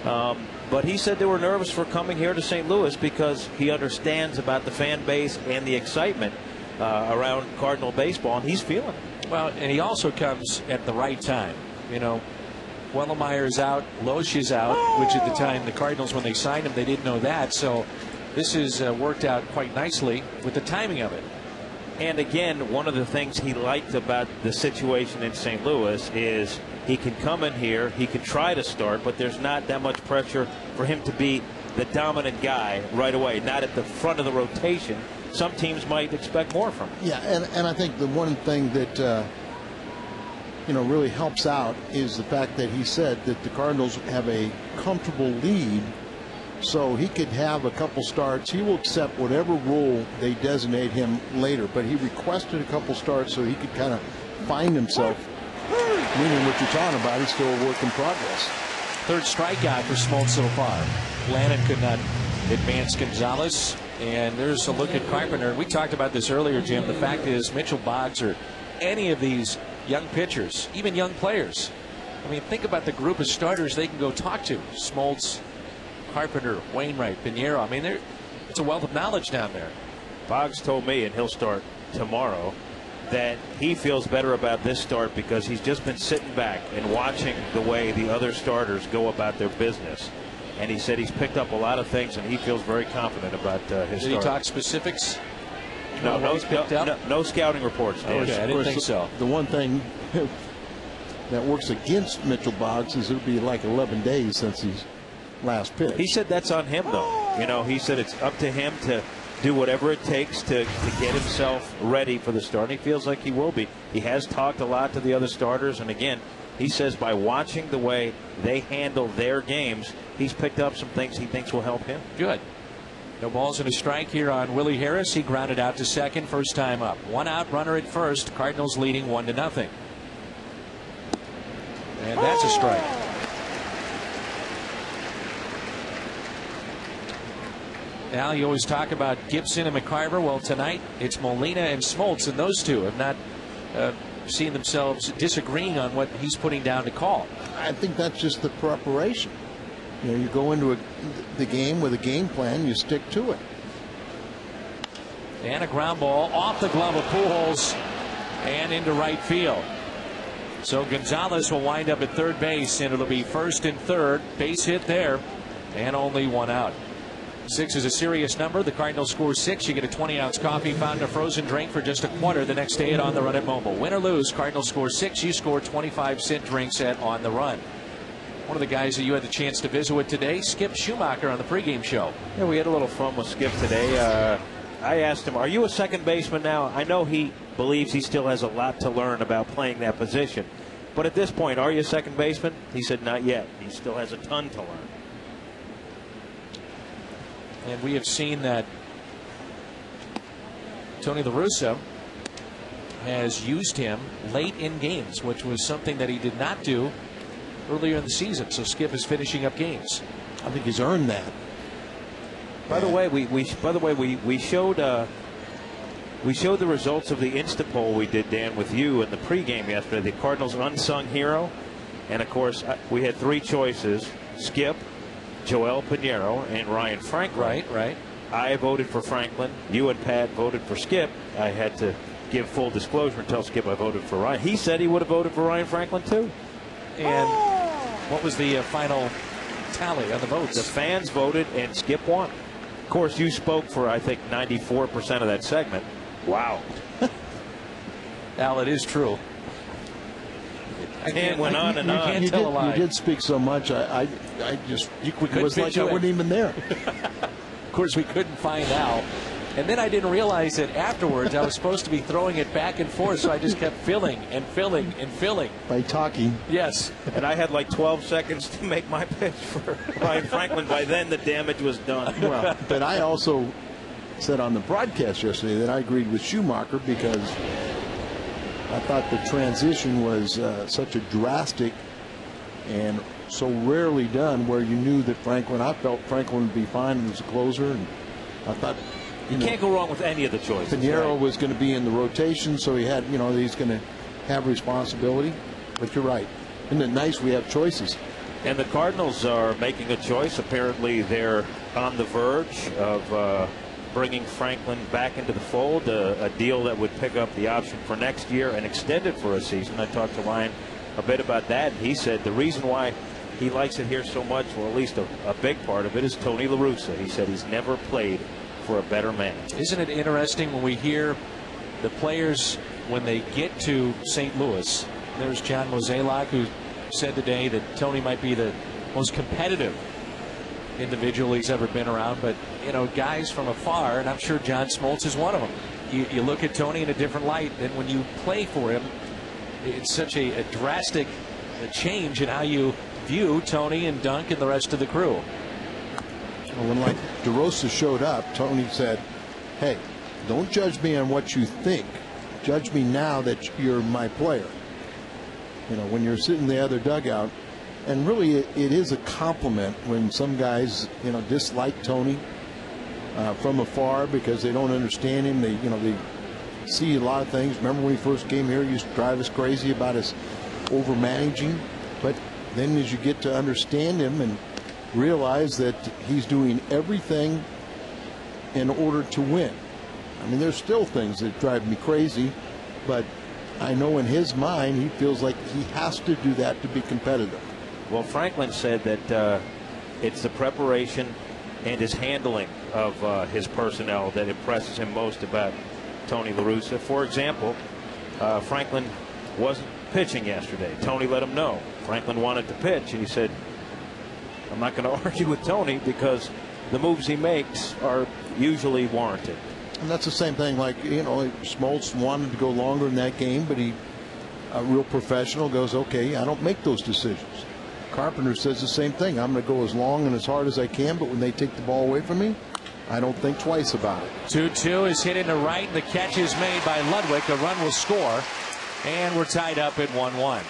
But he said they were nervous for coming here to St. Louis because he understands about the fan base and the excitement around Cardinal baseball, and he's feeling it. Well, and he also comes at the right time. Wellemeyer is out, Loesch is out, which at the time the Cardinals, when they signed him, they didn't know that. So this has worked out quite nicely with the timing of it. And again, one of the things he liked about the situation in St. Louis is he can come in here, he can try to start, but there's not that much pressure for him to be the dominant guy right away, not at the front of the rotation. Some teams might expect more from him. Yeah, and I think the one thing that really helps out is the fact that he said that the Cardinals have a comfortable lead, so he could have a couple starts. He will accept whatever role they designate him later, but he requested a couple starts so he could kind of find himself. Meaning what you're talking about, he's still a work in progress. Third strikeout for Smoltz so far. Lannon could not advance Gonzalez. And there's a look at Carpenter. We talked about this earlier, Jim. The fact is, Mitchell Boggs or any of these young pitchers, even young players, I mean, think about the group of starters they can go talk to. Smoltz, Carpenter, Wainwright, Pinheiro. I mean, it's a wealth of knowledge down there. Boggs told me, and he'll start tomorrow, that he feels better about this start because he's just been sitting back and watching the way the other starters go about their business. And he said he's picked up a lot of things, and he feels very confident about his start. Did he talk specifics? No scouting reports. Okay, I didn't think so. The one thing that works against Mitchell Boggs is it'll be like 11 days since he's last pitched. He said that's on him, though. He said it's up to him to do whatever it takes to get himself ready for the start. And he feels like he will be. He has talked a lot to the other starters, and again, he says by watching the way they handle their games, he's picked up some things he thinks will help him. Good. No balls and a strike here on Willie Harris. He grounded out to second, first time up. 1 out, runner at first. Cardinals leading 1-0. And that's a strike. Now, you always talk about Gibson and McCarver. Well, tonight it's Molina and Smoltz, and those two have not seen themselves disagreeing on what he's putting down to call. I think that's just the preparation. You go into the game with a game plan, you stick to it. And a ground ball off the glove of Pujols and into right field. So Gonzalez will wind up at third base, and it'll be first and third. Base hit there, and only 1 out. 6 is a serious number. The Cardinals score 6. You get a 20-ounce coffee found in a frozen drink for just $0.25 the next day at On the Run at Mobile. Win or lose, Cardinals score 6. You score 25-cent drinks at On the Run. one of the guys that you had the chance to visit with today, Skip Schumacher, on the pregame show. Yeah, we had a little fun with Skip today. I asked him, are you a second baseman now? I know he believes he still has a lot to learn about playing that position. But at this point, are you a second baseman? He said not yet. He still has a ton to learn. And we have seen that Tony La Russa has used him late in games, which was something that he did not do earlier in the season. So Skip is finishing up games. I think he's earned that. By the way, we showed the results of the Insta poll we did, Dan, with you in the pregame yesterday. The Cardinals' unsung hero, and of course we had three choices: Skip, Joel Pinheiro, and Ryan Franklin. Right. I voted for Franklin. You and Pat voted for Skip. I had to give full disclosure and tell Skip I voted for Ryan. He said he would have voted for Ryan Franklin too. And what was the final tally on the votes? The fans voted, and Skip won. Of course, you spoke for, I think, 94% of that segment. Wow. Al, it is true. And went on and on. Can't tell a lie. You did speak so much. I just it was like I wasn't even there. Of course, we couldn't find Al. And then I didn't realize that afterwards I was supposed to be throwing it back and forth, so I just kept filling and filling and filling. By talking. Yes. And I had like 12 seconds to make my pitch for Ryan Franklin. By then, the damage was done. Well, but I also said on the broadcast yesterday that I agreed with Schumacher because I thought the transition was such a drastic and so rarely done where you knew that I felt Franklin would be fine as a closer. And I thought, you can't go wrong with any of the choices. Pinheiro right? was going to be in the rotation, so he had, he's going to have responsibility. But you're right. Isn't it nice we have choices? And the Cardinals are making a choice. Apparently, they're on the verge of bringing Franklin back into the fold, a deal that would pick up the option for next year and extend it for a season. I talked to Ryan a bit about that. He said the reason why he likes it here so much, or at least a big part of it, is Tony La Russa. He said he's never played for a better man. Isn't it interesting when we hear the players when they get to St. Louis? There's John Mozeliak, who said today that Tony might be the most competitive individual he's ever been around. But, guys from afar, and I'm sure John Smoltz is one of them, you look at Tony in a different light than when you play for him. It's such a drastic change in how you view Tony and Dunk and the rest of the crew. When DeRosa showed up, Tony said, hey, don't judge me on what you think. Judge me now that you're my player. When you're sitting in the other dugout. And really, it is a compliment when some guys, dislike Tony from afar because they don't understand him. They see a lot of things. Remember when he first came here, he used to drive us crazy about his overmanaging. But then as you get to understand him and realize that he's doing everything in order to win. I mean, there's still things that drive me crazy, but I know in his mind he feels like he has to do that to be competitive. Well, Franklin said that it's the preparation and his handling of his personnel that impresses him most about Tony La Russa. For example, Franklin wasn't pitching yesterday. Tony let him know. Franklin wanted to pitch, and he said, I'm not going to argue with Tony because the moves he makes are usually warranted. And that's the same thing like, Smoltz wanted to go longer in that game, but he, a real professional, goes, okay, I don't make those decisions. Carpenter says the same thing. I'm going to go as long and as hard as I can, but when they take the ball away from me, I don't think twice about it. 2-2 is hit into right. The catch is made by Ludwig. A run will score, and we're tied up at 1-1.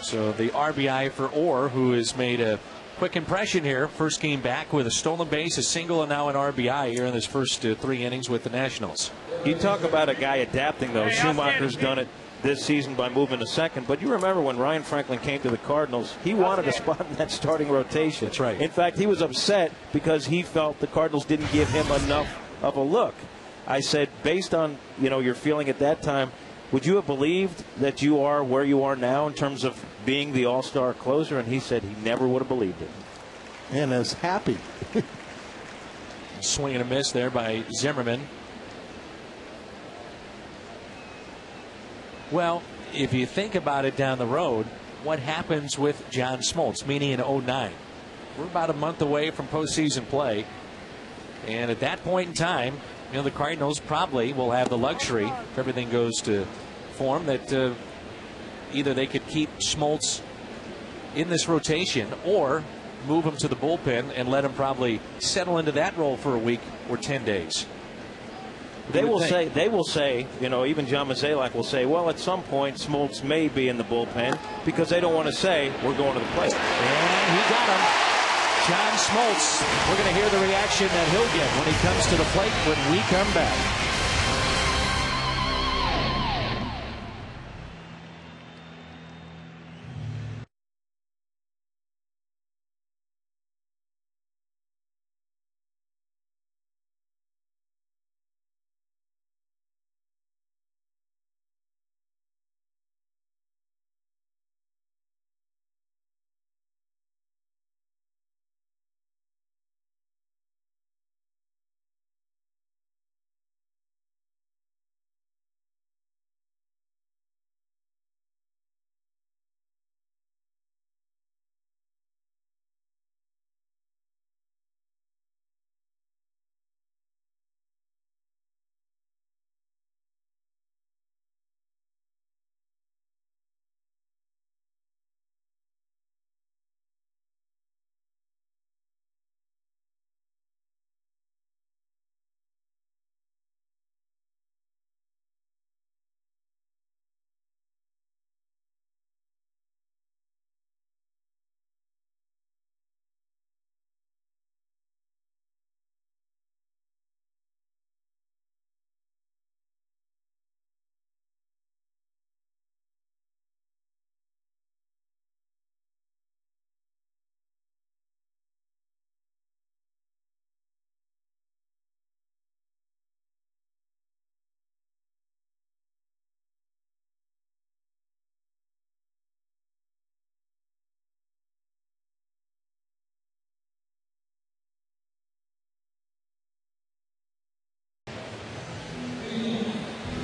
So the RBI for Orr, who has made a quick impression here. First game back with a stolen base, a single, and now an RBI here in his first 3 innings with the Nationals. You talk about a guy adapting, though. Schumacher's done it this season by moving to second. But you remember when Ryan Franklin came to the Cardinals, he wanted a spot in that starting rotation. That's right. In fact, he was upset because he felt the Cardinals didn't give him enough of a look. I said, based on your feeling at that time, would you have believed that you are where you are now in terms of being the all-star closer? And he said he never would have believed it. And is happy. Swing and a miss there by Zimmerman. Well, if you think about it down the road, what happens with John Smoltz, meaning in 09? We're about a month away from postseason play. And at that point in time, the Cardinals probably will have the luxury, if everything goes to form, that either they could keep Smoltz in this rotation or move him to the bullpen and let him probably settle into that role for a week or 10 days. They will say, even John Mozeliak will say, well, at some point, Smoltz may be in the bullpen because they don't want to say, we're going to the plate. And he got him. John Smoltz. We're going to hear the reaction that he'll get when he comes to the plate when we come back.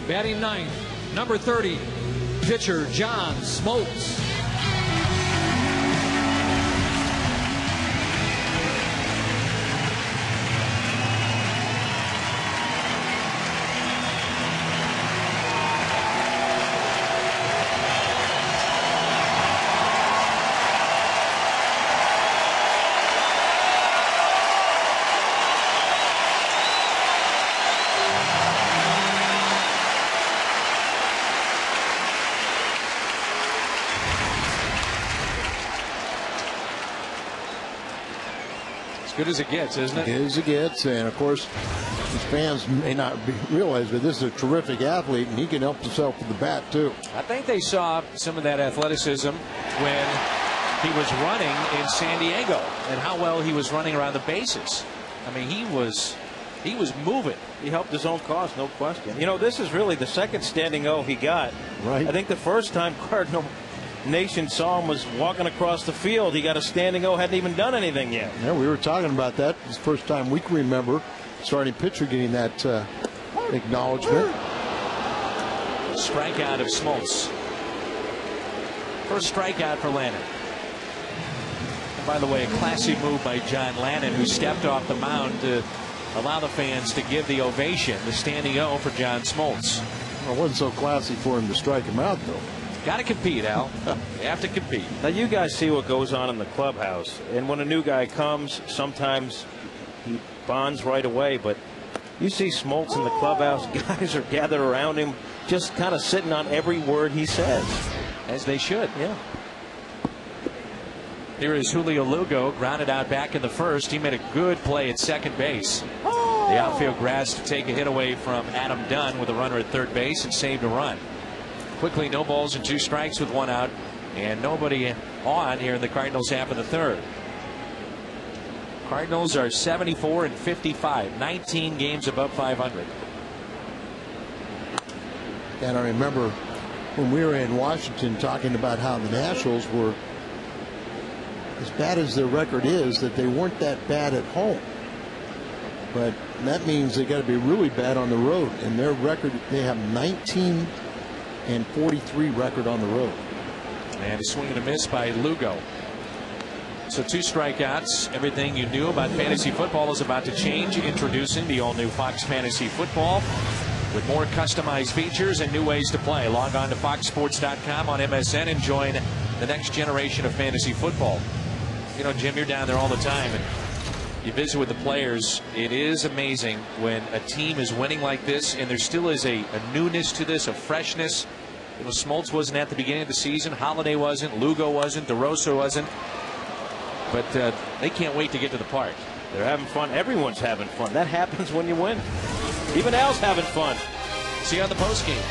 Batting ninth, number 30, pitcher John Smoltz. Good as it gets, isn't it? Good as it gets, and of course, his fans may not realize, but this is a terrific athlete, and he can help himself with the bat too. I think they saw some of that athleticism when he was running in San Diego, and how well he was running around the bases. I mean, he was moving. He helped his own cause, no question. This is really the second standing O he got. Right. I think the first time Cardinal Nation saw him was walking across the field. He got a standing O, hadn't even done anything yet. Yeah, we were talking about that. It's the first time we can remember starting pitcher getting that acknowledgement. Strikeout of Smoltz. First strikeout for Lannon. And by the way, a classy move by John Lannon, who stepped off the mound to allow the fans to give the ovation, the standing O for John Smoltz. Well, it wasn't so classy for him to strike him out, though. Got to compete, Al. You have to compete. Now, you guys see what goes on in the clubhouse. And when a new guy comes, sometimes he bonds right away. But you see Smoltz in the clubhouse. Guys are gathered around him, just kind of sitting on every word he says. As they should. Yeah. Here is Julio Lugo, grounded out back in the first. He made a good play at second base. The outfield grass to take a hit away from Adam Dunn with a runner at third base and saved a run. Quickly, no balls and 2 strikes with 1 out, and nobody on here in the Cardinals half of the third. Cardinals are 74-55, 19 games above 500. And I remember when we were in Washington talking about how the Nationals were, as bad as their record is, that they weren't that bad at home. But that means they got to be really bad on the road. And their record, they have 19 and 43 record on the road. And a swing and a miss by Lugo. So 2 strikeouts. Everything you knew about fantasy football is about to change. Introducing the all-new Fox Fantasy Football with more customized features and new ways to play. Log on to foxsports.com on MSN and join the next generation of fantasy football. You know, Jim, you're down there all the time, and you visit with the players. It is amazing when a team is winning like this, and there still is a newness to this, a freshness. You know, Smoltz wasn't at the beginning of the season. Holiday wasn't. Lugo wasn't. DeRosa wasn't. But they can't wait to get to the park. They're having fun. Everyone's having fun. That happens when you win. Even Al's having fun. See you on the postgame.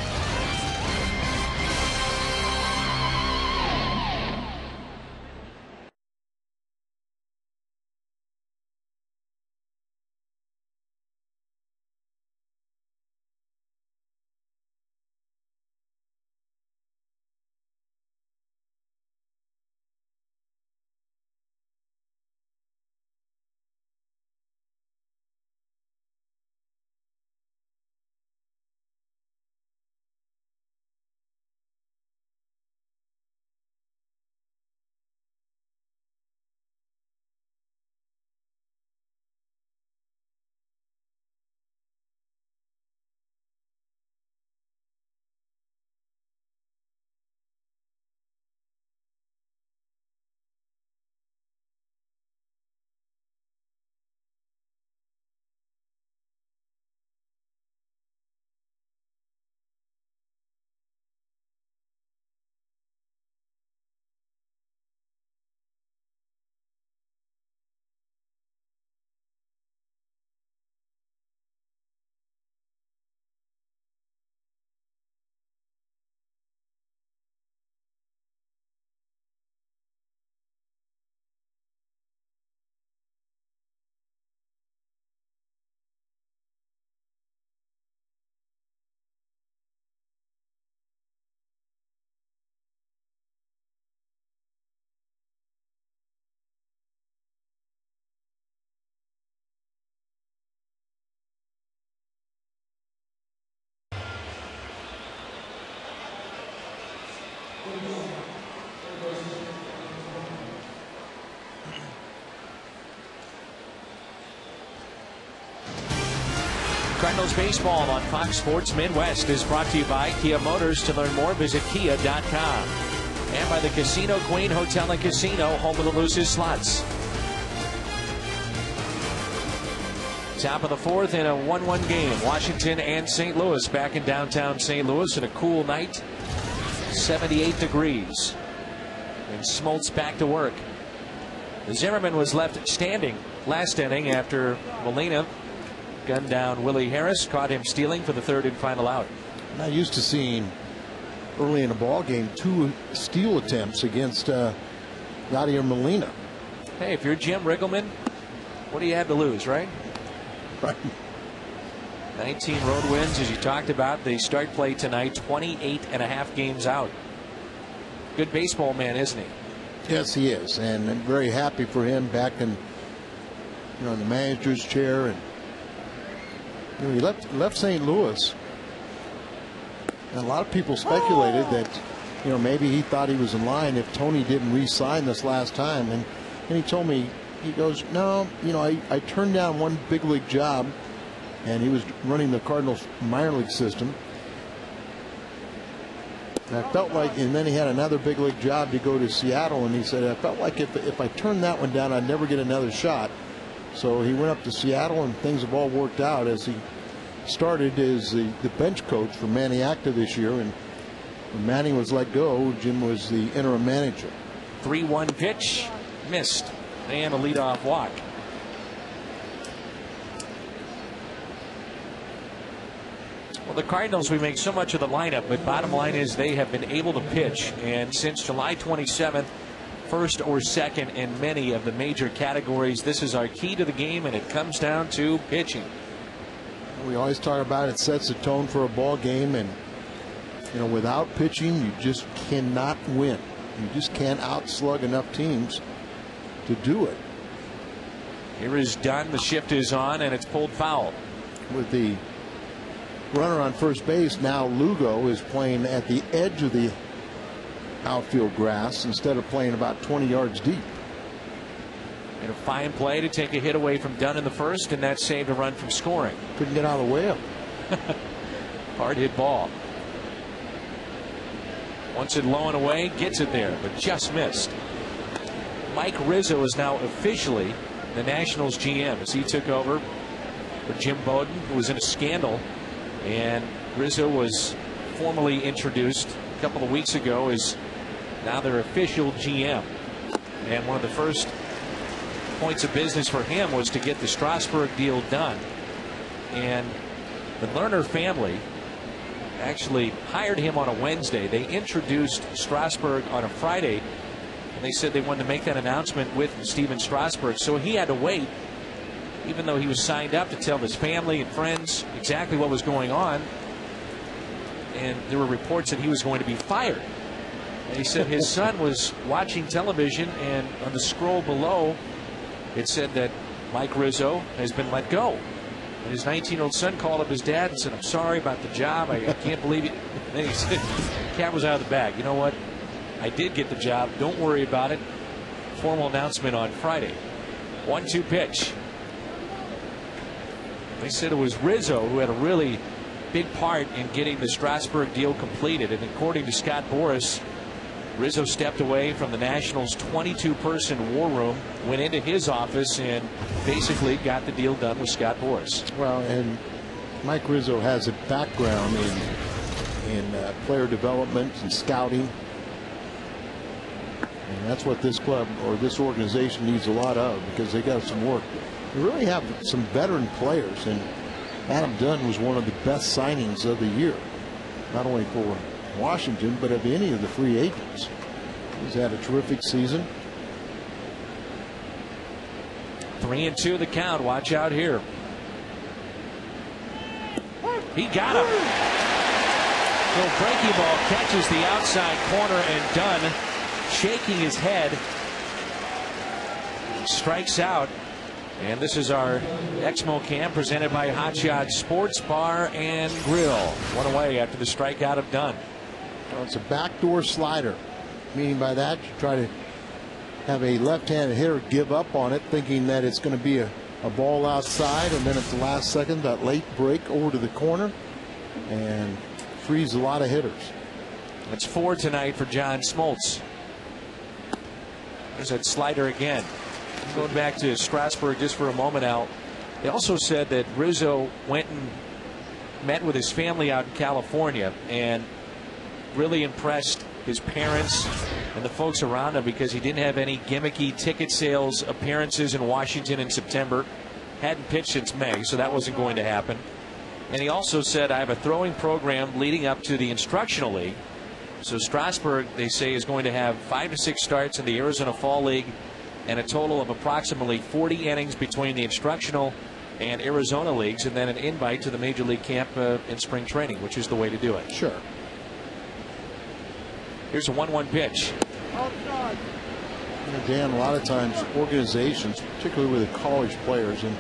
Cardinals baseball on Fox Sports Midwest is brought to you by Kia Motors. To learn more, visit kia.com. And by the Casino Queen Hotel and Casino, home of the loosest slots. Top of the 4th in a 1-1 game. Washington and St. Louis back in downtown St. Louis in a cool night. 78 degrees. And Smoltz back to work. Zimmerman was left standing last inning after Molina gunned down Willie Harris, caught him stealing for the 3rd and final out. Not used to seeing early in a ball game 2 steal attempts against Yadier Molina. Hey, if you're Jim Riggleman, what do you have to lose, right? Right. 19 road wins, as you talked about. They start play tonight, 28.5 games out. Good baseball man, isn't he? Yes, he is, and I'm very happy for him back in, in the manager's chair. And he left St. Louis, and a lot of people speculated that maybe he thought he was in line if Tony didn't re-sign this last time. And he told me, he goes, no, I turned down one big league job, and he was running the Cardinals minor league system. And I felt like, and then he had another big league job to go to Seattle, and he said, I felt like if I turned that one down, I'd never get another shot. So he went up to Seattle, and things have all worked out as he started as the bench coach for Manny Acta this year. And when Manny was let go, Jim was the interim manager. 3-1 pitch, missed, and a leadoff walk. Well, the Cardinals, we make so much of the lineup, but bottom line is they have been able to pitch. And since July 27th, first or second in many of the major categories. This is our key to the game, and it comes down to pitching. We always talk about it sets the tone for a ball game, and without pitching, you just cannot win. You just can't outslug enough teams to do it. Here is Dunn. The shift is on, and it's pulled foul. With the runner on first base. Now Lugo is playing at the edge of the outfield grass instead of playing about 20 yards deep. And a fine play to take a hit away from Dunn in the first, and that saved a run from scoring. Couldn't get out of the way of it. Hard hit ball. Wants it low and away, gets it there, but just missed. Mike Rizzo is now officially the Nationals GM as he took over for Jim Bowden, who was in a scandal. And Rizzo was formally introduced a couple of weeks ago as now their official GM. And one of the first points of business for him was to get the Strasburg deal done. And the Lerner family actually hired him on a Wednesday. They introduced Strasburg on a Friday, and they said they wanted to make that announcement with Steven Strasburg. So he had to wait, even though he was signed up, to tell his family and friends exactly what was going on. And there were reports that he was going to be fired. And he said his son was watching television, and on the scroll below it said that Mike Rizzo has been let go. And his 19-year-old son called up his dad and said, "I'm sorry about the job. I can't believe it." And then he said, the cat was out of the bag. You know what? I did get the job. Don't worry about it. Formal announcement on Friday. 1-2 pitch. They said it was Rizzo who had a really big part in getting the Strasburg deal completed. And according to Scott Boras, Rizzo stepped away from the Nationals' 22-person war room, went into his office, and basically got the deal done with Scott Boras. Well, and Mike Rizzo has a background in player development and scouting, and that's what this club or this organization needs a lot of, because they got some work. They really have some veteran players, and Adam Dunn was one of the best signings of the year, not only for Washington, but of any of the free agents. He's had a terrific season. 3-2 the count. Watch out here. He got him. Little breaking ball catches the outside corner, and Dunn, shaking his head, strikes out. And this is our Exmo Cam presented by Hot Shot Sports Bar and Grill. One away after the strikeout of Dunn. Well, it's a backdoor slider, meaning by that you try to have a left-handed hitter give up on it, thinking that it's going to be a ball outside, and then at the last second that late break over to the corner and frees a lot of hitters. That's 4 tonight for John Smoltz. There's that slider again. Going back to Strasburg just for a moment, Al. They also said that Rizzo went and met with his family out in California and really impressed his parents and the folks around him, because he didn't have any gimmicky ticket sales appearances in Washington in September. Hadn't pitched since May, so that wasn't going to happen. And he also said, "I have a throwing program leading up to the Instructional League." So Strasburg, they say, is going to have 5 to 6 starts in the Arizona Fall League and a total of approximately 40 innings between the Instructional and Arizona leagues, and then an invite to the Major League camp in spring training, which is the way to do it. Sure. Here's a 1-1 pitch. Dan, a lot of times organizations, particularly with the college players, and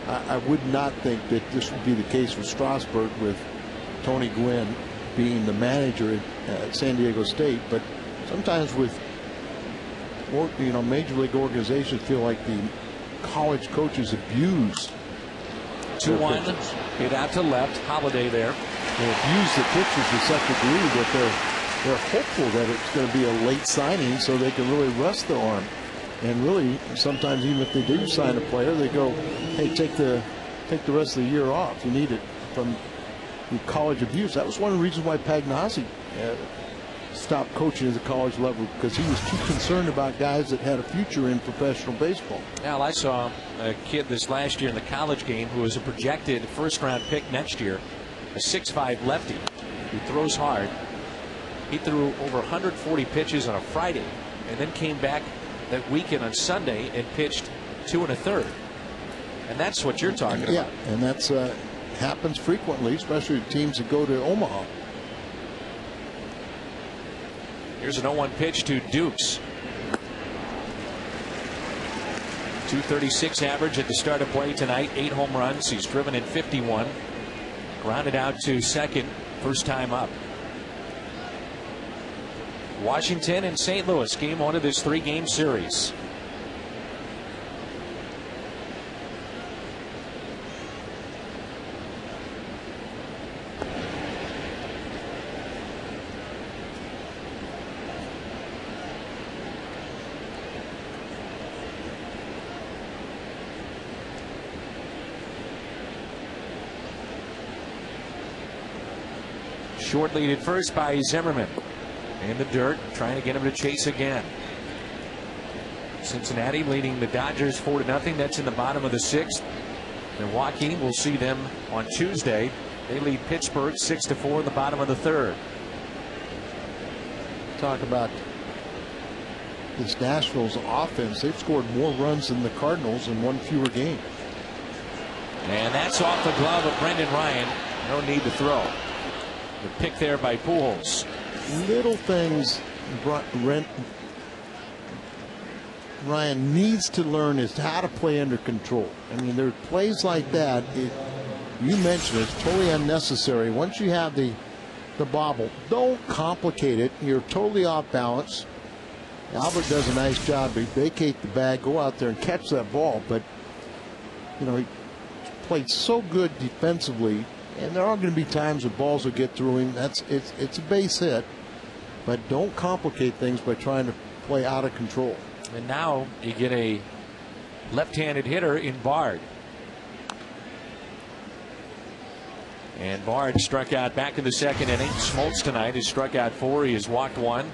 I would not think that this would be the case with Strasburg, with Tony Gwynn being the manager at San Diego State, but sometimes with major league organizations feel like the college coaches abuse 2-1, hit out to left. Holiday there. They abuse the pitchers to such a degree that they're hopeful that it's going to be a late signing so they can really rest their arm. And really, sometimes even if they do sign a player, they go, "Hey, take the rest of the year off. You need it," from the college abuse. That was one of the reasons why Pagnozzi stopped coaching at the college level, because he was too concerned about guys that had a future in professional baseball. Al, I saw a kid this last year in the college game who was a projected first-round pick next year, a 6'5" lefty who throws hard. He threw over 140 pitches on a Friday, and then came back that weekend on Sunday and pitched 2 1/3. And that's what you're talking about. Yeah, and that's happens frequently, especially with teams that go to Omaha. Here's an 0-1 pitch to Dukes. 236 average at the start of play tonight. 8 home runs. He's driven in 51. Grounded out to second, first time up. Washington and St. Louis, game one of this 3-game series. Short lead at first by Zimmerman. In the dirt, trying to get him to chase again. Cincinnati leading the Dodgers 4-0. That's in the bottom of the 6th. Milwaukee, we'll see them on Tuesday. They lead Pittsburgh 6-4 in the bottom of the 3rd. Talk about this Nashville's offense. They've scored more runs than the Cardinals in one fewer game. And that's off the glove of Brendan Ryan. No need to throw. The pick there by Pujols. Little things Ryan needs to learn is how to play under control. I mean, there are plays like that. You mentioned it's totally unnecessary. Once you have the bobble, don't complicate it. You're totally off balance. Albert does a nice job to vacate the bag, go out there and catch that ball. But you know, he played so good defensively. And there are going to be times that balls will get through him. It's a base hit, but don't complicate things by trying to play out of control. And now you get a left-handed hitter in Bard. And Bard struck out back in the 2nd inning. Smoltz tonight has struck out 4. He has walked 1.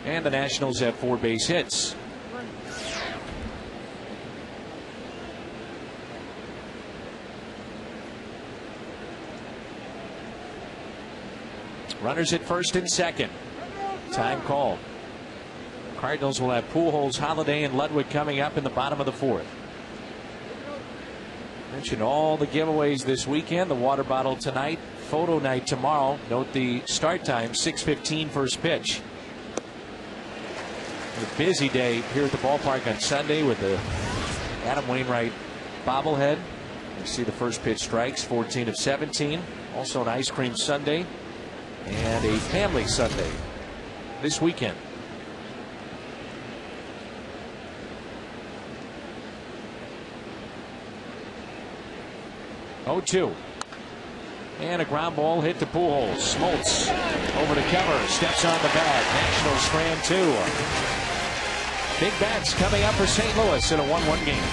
And the Nationals have 4 base hits. Runners at first and second. Time called. Cardinals will have Pujols, Holiday, and Ludwig coming up in the bottom of the 4th. Mentioned all the giveaways this weekend. The water bottle tonight, photo night tomorrow. Note the start time, 6:15 first pitch. A busy day here at the ballpark on Sunday with the Adam Wainwright bobblehead. You see the first pitch strikes, 14 of 17. Also an ice cream sundae and a family Sunday this weekend. Oh, 2. And a ground ball hit to Pujols. Smoltz over the cover, steps on the bag. Nationals strand 2. Big bats coming up for St. Louis in a 1-1 game.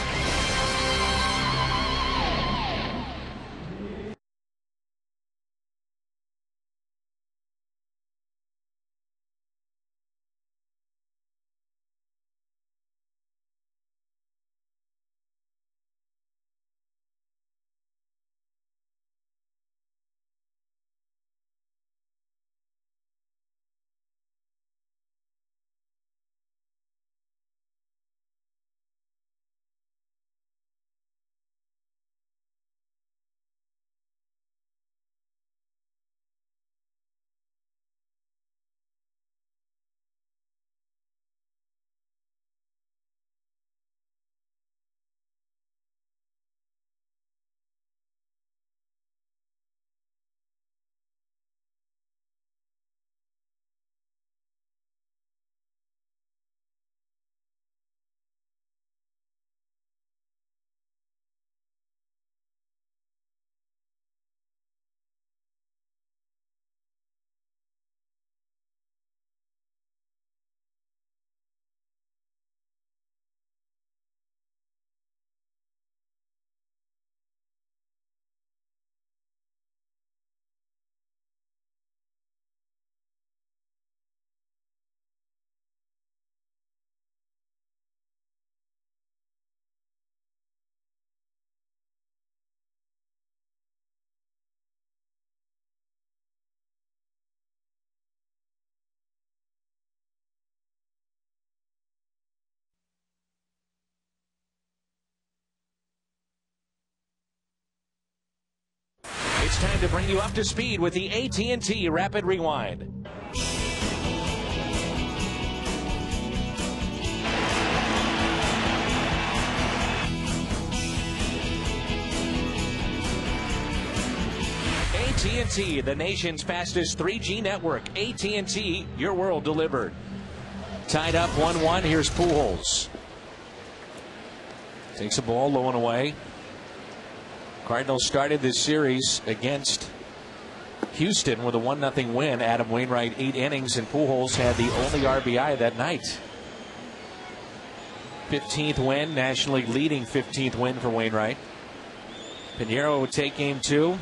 It's time to bring you up to speed with the AT Rapid Rewind. AT&T, the nation's fastest 3G network. AT&T, your world delivered. Tied up 1-1. Here's Pujols. Takes a ball low and away. Cardinals started this series against Houston with a 1-0 win. Adam Wainwright 8 innings, and Pujols had the only RBI that night. 15th win, nationally leading 15th win for Wainwright. Pinheiro would take game 2.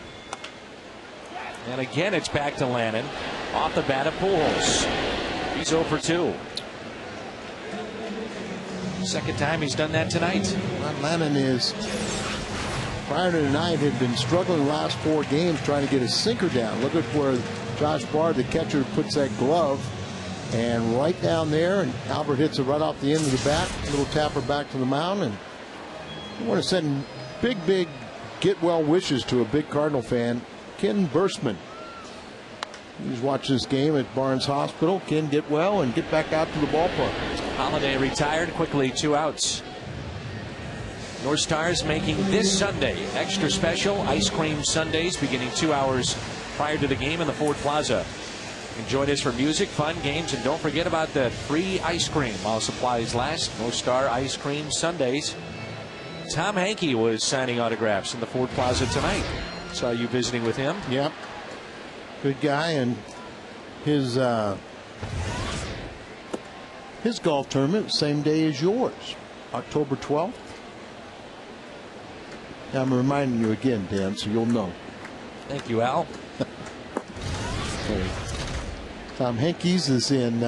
And again, it's back to Lannon. Off the bat of Pujols. He's 0 for 2. Second time he's done that tonight. Lannon is, prior to tonight, had been struggling the last 4 games trying to get his sinker down. Look at where Josh Bard, the catcher, puts that glove. And right down there, and Albert hits it right off the end of the bat. A little tapper back to the mound. And I want to send big get well wishes to a big Cardinal fan, Ken Burstman. He's watched this game at Barnes Hospital. Ken, get well and get back out to the ballpark. Holiday retired quickly, 2 outs. North Stars making this Sunday extra special ice cream Sundays beginning 2 hours prior to the game in the Ford Plaza. And join us for music, fun, games, and don't forget about the free ice cream while supplies last. North Star Ice Cream Sundays. Tom Hankey was signing autographs in the Ford Plaza tonight. Saw you visiting with him. Yep. Good guy, and his golf tournament same day as yours, October 12th. Now I'm reminding you again, Dan, so you'll know. Thank you, Al. Okay. Tom Hankey's is in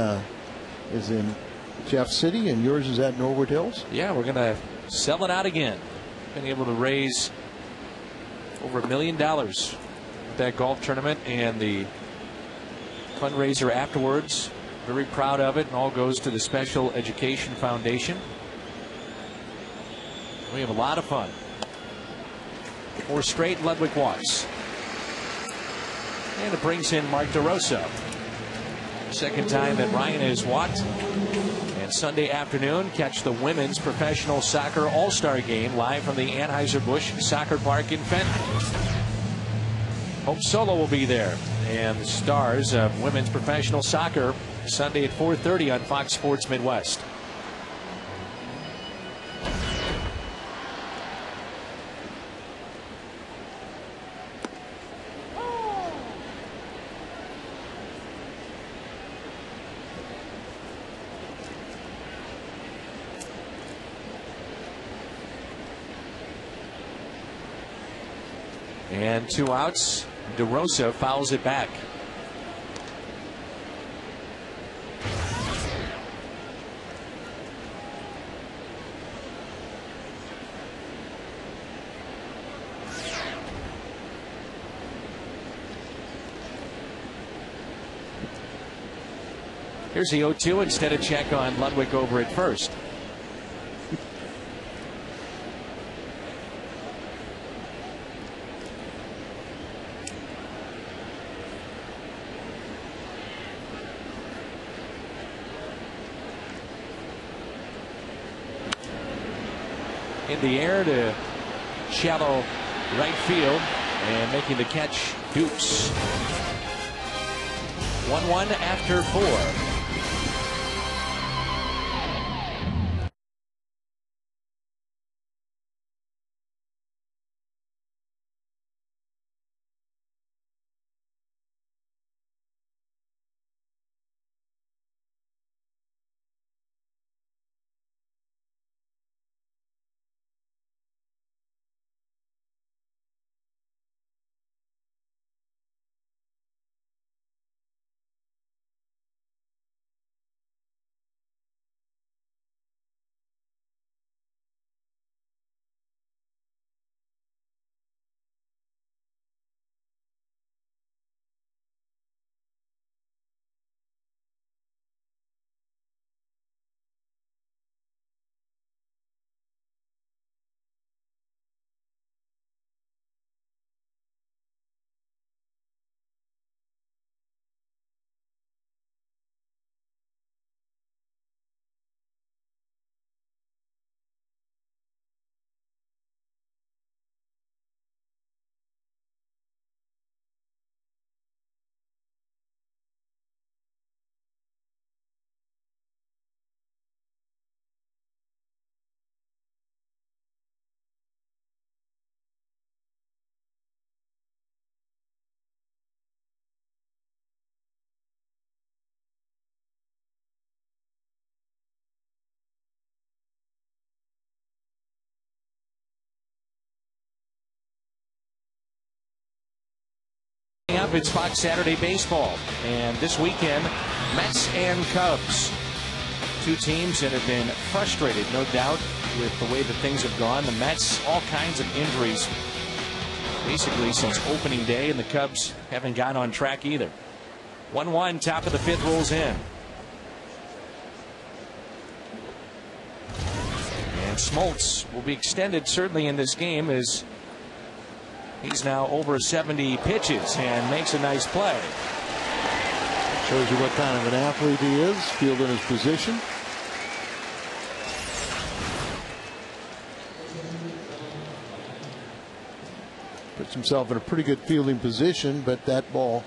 Jeff City, and yours is at Norwood Hills. Yeah, we're gonna sell it out again. Been able to raise over $1 million with that golf tournament and the fundraiser afterwards. Very proud of it, and all goes to the Special Education Foundation. We have a lot of fun. 4 straight, Ludwig walks. And it brings in Mark DeRosa. Second time that Ryan has walked. And Sunday afternoon, catch the women's professional soccer all-star game live from the Anheuser-Busch Soccer Park in Fenton. Hope Solo will be there. And the stars of women's professional soccer Sunday at 4:30 on Fox Sports Midwest. And 2 outs. DeRosa fouls it back. Here's the 0-2 instead of check on Ludwig over at first. In the air to shallow right field, and making the catch, Dukes. 1-1 after 4. up, it's Fox Saturday Baseball. And this weekend, Mets and Cubs. Two teams that have been frustrated, no doubt, with the way that things have gone. The Mets, all kinds of injuries, basically since opening day, and the Cubs haven't gotten on track either. 1-1, top of the fifth rolls in. And Smoltz will be extended certainly in this game, as he's now over 70 pitches and makes a nice play. Shows you what kind of an athlete he is, fielding his position. Puts himself in a pretty good fielding position, but that ball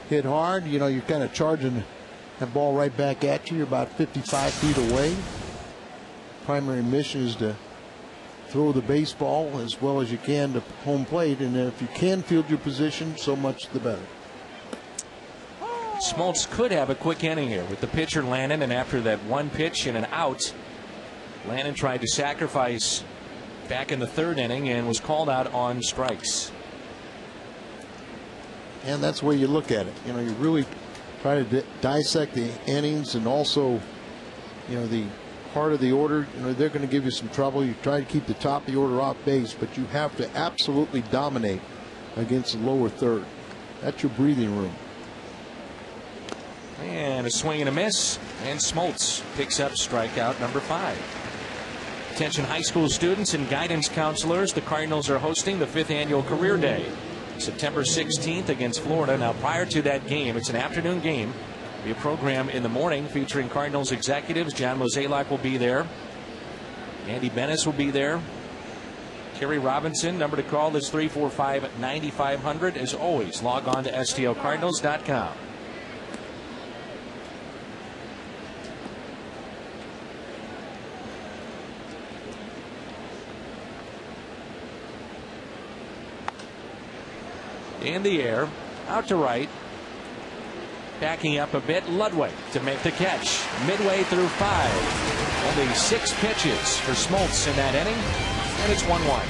hit hard. You know, you're kind of charging that ball right back at you. You're about 55 feet away. Primary mission is to throw the baseball as well as you can to home plate, and if you can field your position, so much the better. Smoltz could have a quick inning here with the pitcher Lannon, and after that one pitch and an out, Lannon tried to sacrifice back in the third inning and was called out on strikes. And that's the way you look at it. You know, you really try to dissect the innings, and also, you know, the part of the order. You know, they're going to give you some trouble. You try to keep the top of the order off base, but you have to absolutely dominate against the lower third. That's your breathing room. And a swing and a miss, and Smoltz picks up strikeout number 5. Attention high school students and guidance counselors, the Cardinals are hosting the 5th annual Career Day, September 16th against Florida. Now, prior to that game, it's an afternoon game. There'll be a program in the morning featuring Cardinals executives. John Mozeliak will be there. Andy Bennis will be there. Kerry Robinson. Number to call is 345-9500. As always, log on to STLCardinals.com. In the air, out to right, backing up a bit, Ludwig to make the catch. Midway through 5. Only 6 pitches for Smoltz in that inning, and it's 1-1.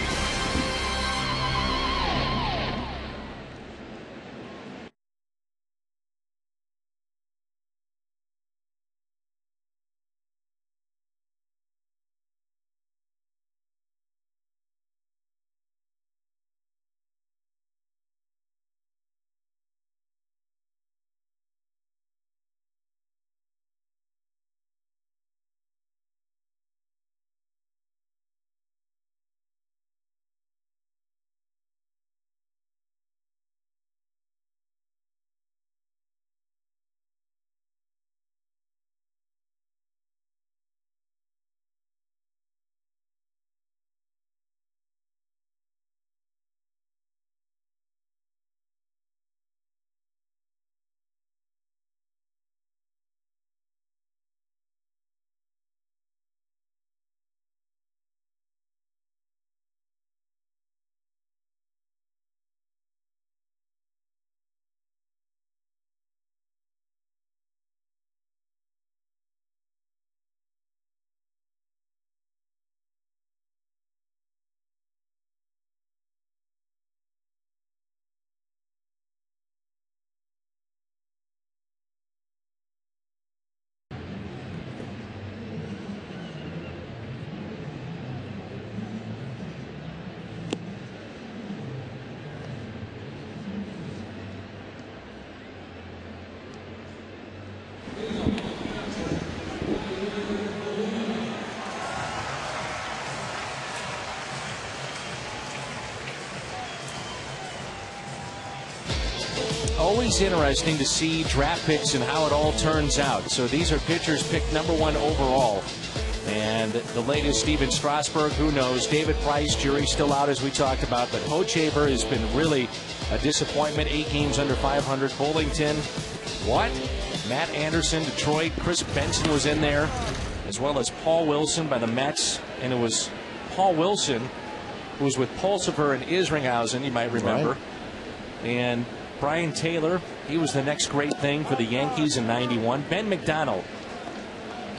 Always interesting to see draft picks and how it all turns out. So these are pitchers picked number 1 overall. And the latest, Steven Strasburg, who knows? David Price, jury's still out as we talked about. But Hochevar has been really a disappointment. 8 games under 500. Bullington, what? Matt Anderson, Detroit. Chris Benson was in there, as well as Paul Wilson by the Mets. And it was Paul Wilson who was with Pulsifer and Isringhausen, you might remember. Right. And Brian Taylor, he was the next great thing for the Yankees in '91. Ben McDonald,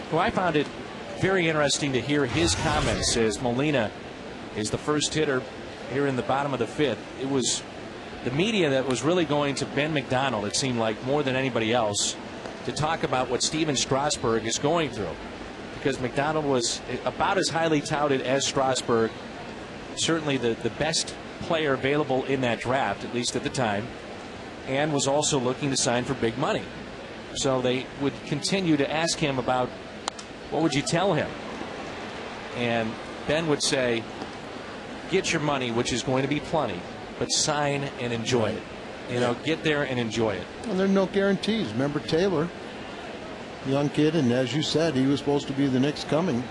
who I found it very interesting to hear his comments as Molina is the first hitter here in the bottom of the 5th. It was the media that was really going to Ben McDonald, it seemed like, more than anybody else, to talk about what Steven Strasburg is going through. Because McDonald was about as highly touted as Strasburg, certainly the best player available in that draft, at least at the time, and was also looking to sign for big money. So they would continue to ask him about, what would you tell him? And Ben would say, get your money, which is going to be plenty, but sign and enjoy it. You know, get there and enjoy it. And there are no guarantees. Remember Taylor, young kid, and as you said, he was supposed to be the next coming.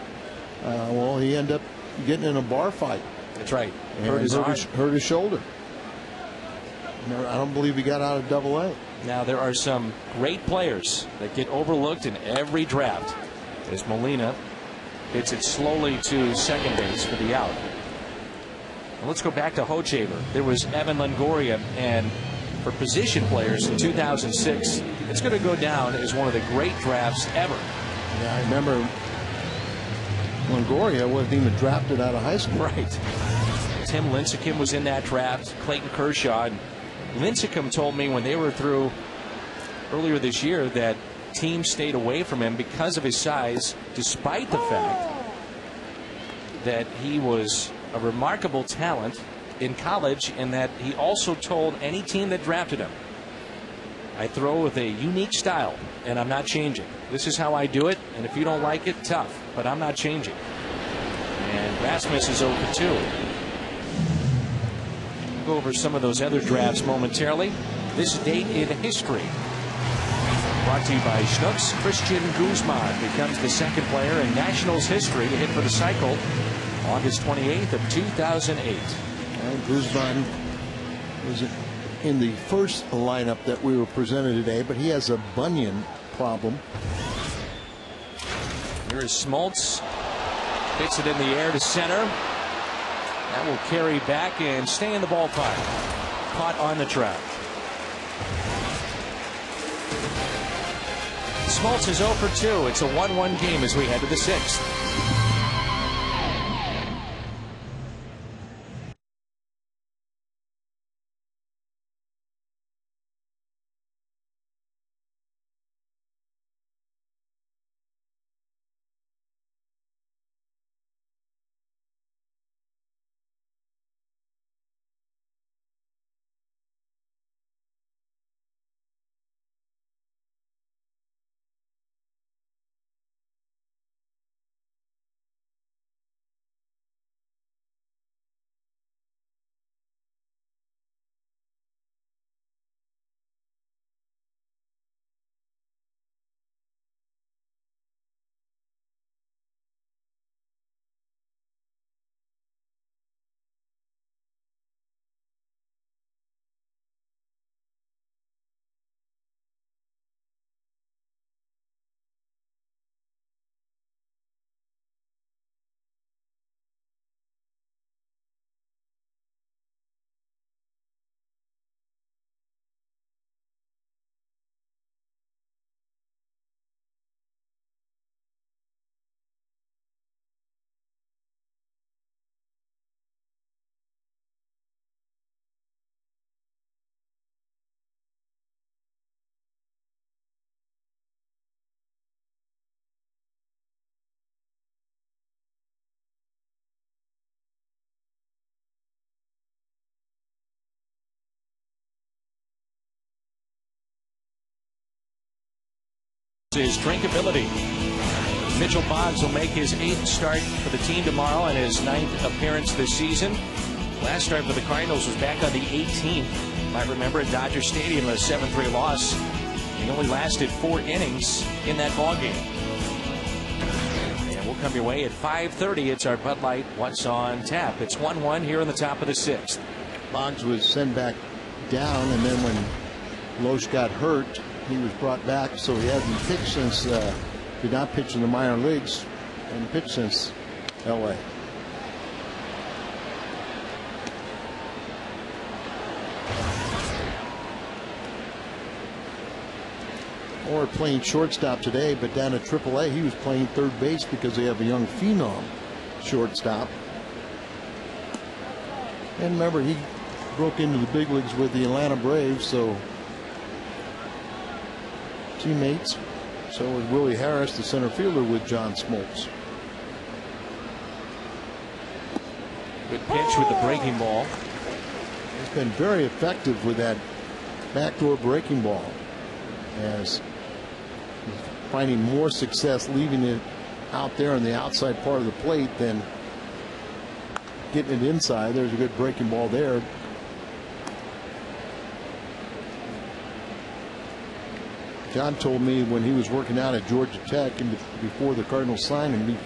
Well, he ended up getting in a bar fight. That's right. Hurt his shoulder. I don't believe he got out of Double-A. Now, there are some great players that get overlooked in every draft. As Molina hits it slowly to second base for the out. And let's go back to Hochevar. There was Evan Longoria, and for position players in 2006, it's going to go down as one of the great drafts ever. Yeah, I remember Longoria wasn't even drafted out of high school. Right. Tim Lincecum was in that draft, Clayton Kershaw. And Lincecum told me when they were through earlier this year that teams stayed away from him because of his size, despite the fact that he was a remarkable talent in college, and that he also told any team that drafted him, I throw with a unique style, and I'm not changing. This is how I do it, and if you don't like it, tough, but I'm not changing. And Rasmus is 0-2. We'll go over some of those other drafts momentarily. This date in history. Brought to you by Schnucks. Christian Guzman becomes the second player in Nationals history to hit for the cycle August 28th of 2008. And Guzman was in the first lineup that we were presented today, but he has a bunion problem. Here is Smoltz. Hits it in the air to center. That will carry back and stay in the ballpark. Caught on the track. Smoltz is 0-2. It's a 1-1 game as we head to the sixth. His drinkability. Mitchell Boggs will make his 8th start for the team tomorrow and his 9th appearance this season. Last start for the Cardinals was back on the 18th. You might remember at Dodger Stadium, a 7-3 loss. He only lasted 4 innings in that ballgame. And we'll come your way at 5:30. It's our Bud Light What's on Tap. It's 1-1 here in the top of the 6th. Boggs was sent back down, and then when Loesch got hurt, he was brought back, so he hasn't pitched since, did not pitch in the minor leagues, and pitched since L.A. Or playing shortstop today, but down at AAA, he was playing third base because they have a young phenom shortstop. And remember, he broke into the big leagues with the Atlanta Braves, so teammates. So was Willie Harris, the center fielder, with John Smoltz. Good pitch with the breaking ball. He's been very effective with that backdoor breaking ball, as he's finding more success leaving it out there on the outside part of the plate than getting it inside. There's a good breaking ball there. John told me when he was working out at Georgia Tech and before the Cardinals signed him, he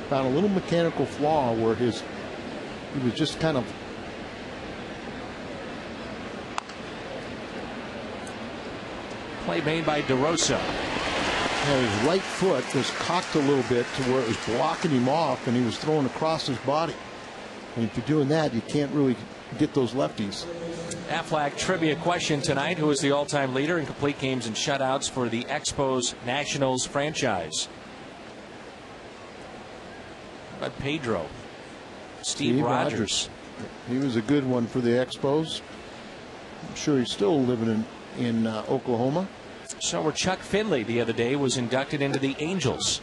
found a little mechanical flaw where he was just kind of play made by DeRosa. his right foot was cocked a little bit to where it was blocking him off, and he was throwing across his body. And if you're doing that, you can't really get those lefties. Aflac trivia question tonight. Who is the all-time leader in complete games and shutouts for the Expos Nationals franchise? How about Pedro? Steve Rogers. He was a good one for the Expos. I'm sure he's still living in Oklahoma. So were Chuck Finley the other day, was inducted into the Angels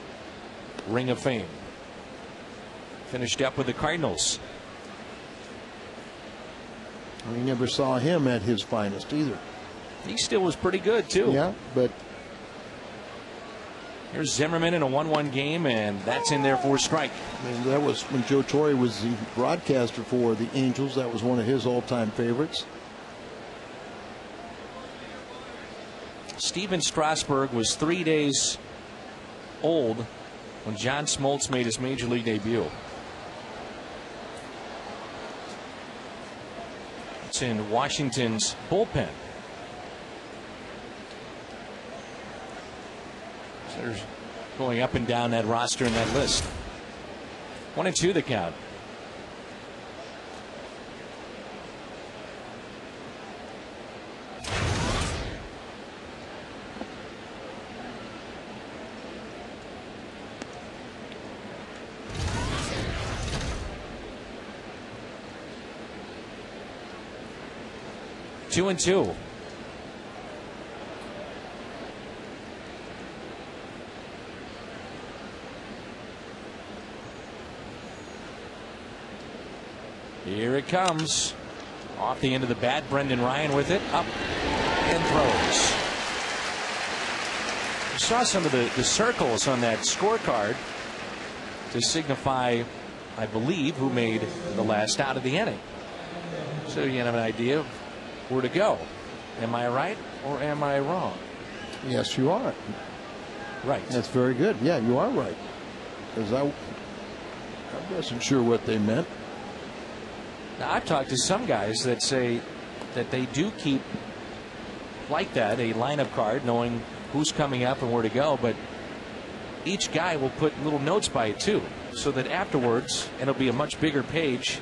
Ring of Fame. Finished up with the Cardinals. We never saw him at his finest either. He still was pretty good too. Yeah, but here's Zimmerman in a 1-1 game, and that's in there for a strike. I mean, that was when Joe Torre was the broadcaster for the Angels. That was one of his all-time favorites. Steven Strasburg was 3 days old when John Smoltz made his major league debut. It's in Washington's bullpen. So there's going up and down that roster and that list. 1-2 the count. Two and two. Here it comes. Off the end of the bat, Brendan Ryan with it. Up and throws. You saw some of the circles on that scorecard to signify, I believe, who made the last out of the inning. So you have an idea of where to go. Am I right or am I wrong? Yes, you are. Right. That's very good. Yeah, you are right. Because I wasn't sure what they meant. Now, I've talked to some guys that say that they do keep like that, a lineup card, knowing who's coming up and where to go, but each guy will put little notes by it too, so that afterwards, and it'll be a much bigger page,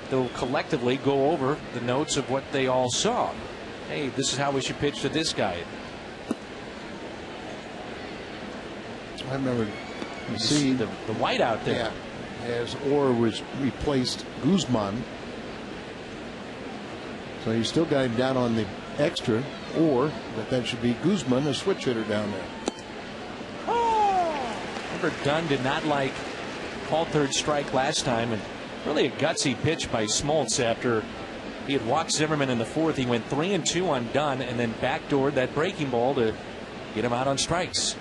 they'll collectively go over the notes of what they all saw. Hey, this is how we should pitch to this guy. I remember you see the white out there. Yeah, as Orr was replaced Guzman. So you still got him down on the extra, or that should be Guzman, a switch hitter down there. Remember, Dunn did not like call third strike last time, and really a gutsy pitch by Smoltz after he had walked Zimmerman in the fourth. He went 3-2 on Dunn and then backdoored that breaking ball to get him out on strikes.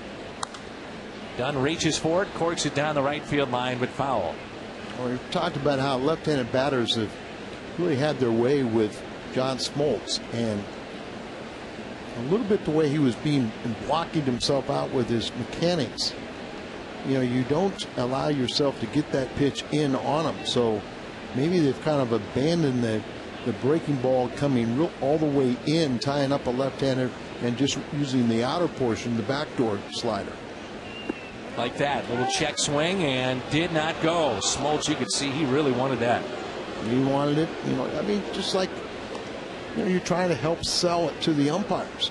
Dunn reaches for it, corks it down the right field line, but foul. Well, we've talked about how left-handed batters have really had their way with John Smoltz, and a little bit the way he was blocking himself out with his mechanics. You know, you don't allow yourself to get that pitch in on him. So maybe they've kind of abandoned the breaking ball coming all the way in, tying up a left-hander and just using the outer portion, the backdoor slider. Like that, little check swing, and did not go. Smoltz, you could see he really wanted that. He wanted it. You know, I mean, just like, you know, you're trying to help sell it to the umpires.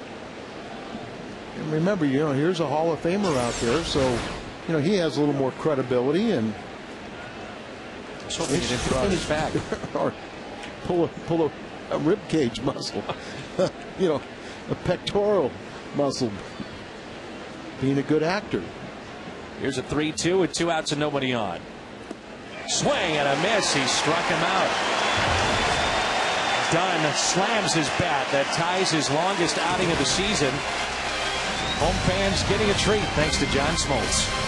And remember, you know, here's a Hall of Famer out there, so you know he has a little more credibility, and I was hoping he didn't throw his back or pull a rib cage muscle, you know, a pectoral muscle. Being a good actor. Here's a 3-2 with 2 outs and nobody on. Swing and a miss. He struck him out. Dunn slams his bat. That ties his longest outing of the season. Home fans getting a treat thanks to John Smoltz.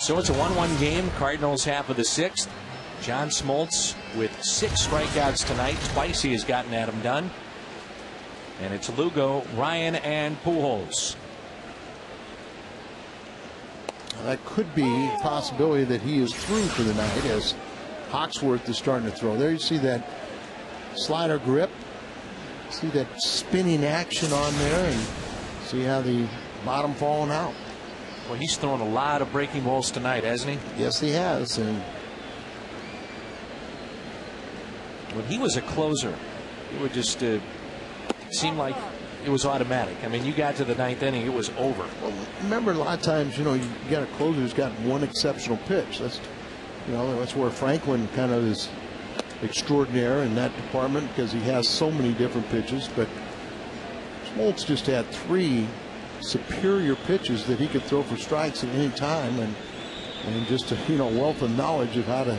So it's a 1-1 game. Cardinals half of the 6th. John Smoltz with 6 strikeouts tonight. Twice he has gotten Adam Dunn. And it's Lugo, Ryan, and Pujols. That could be a possibility that he is through for the night as Hawksworth is starting to throw. There you see that slider grip. See that spinning action on there, and see how the bottom falling out. Well, he's thrown a lot of breaking balls tonight, hasn't he? Yes, he has. And when he was a closer, it would just seem like it was automatic. I mean, you got to the 9th inning, it was over. Well, remember, a lot of times, you know, you got a closer who's got one exceptional pitch. That's, you know, that's where Franklin kind of is extraordinaire in that department because he has so many different pitches. But Smoltz just had 3 superior pitches that he could throw for strikes at any time, and just a, you know, wealth of knowledge of how to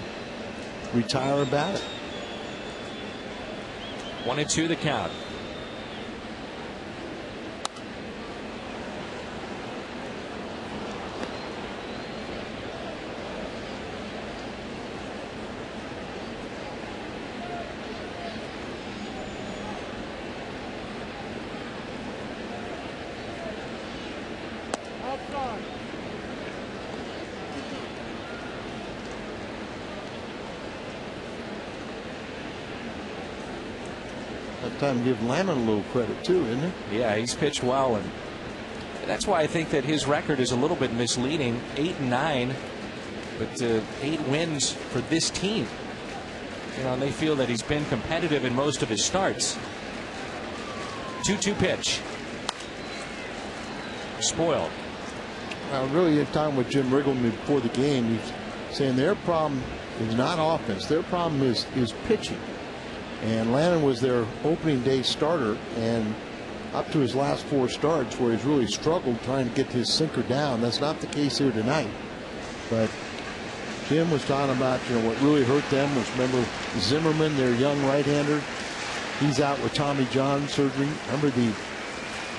retire a batter. 1-2 the count. Time to give Lamon a little credit too, isn't it? Yeah, he's pitched well, and that's why I think that his record is a little bit misleading. 8-9, but 8 wins for this team. You know, and they feel that he's been competitive in most of his starts. 2-2 pitch. Spoiled. Really, at time with Jim Riggleman before the game, he's saying their problem is not offense. Their problem is pitching. And Lannon was their opening day starter, and up to his last 4 starts where he's really struggled trying to get his sinker down. That's not the case here tonight. But Jim was talking about, you know, what really hurt them was, remember, Zimmerman, their young right-hander. He's out with Tommy John surgery. Remember the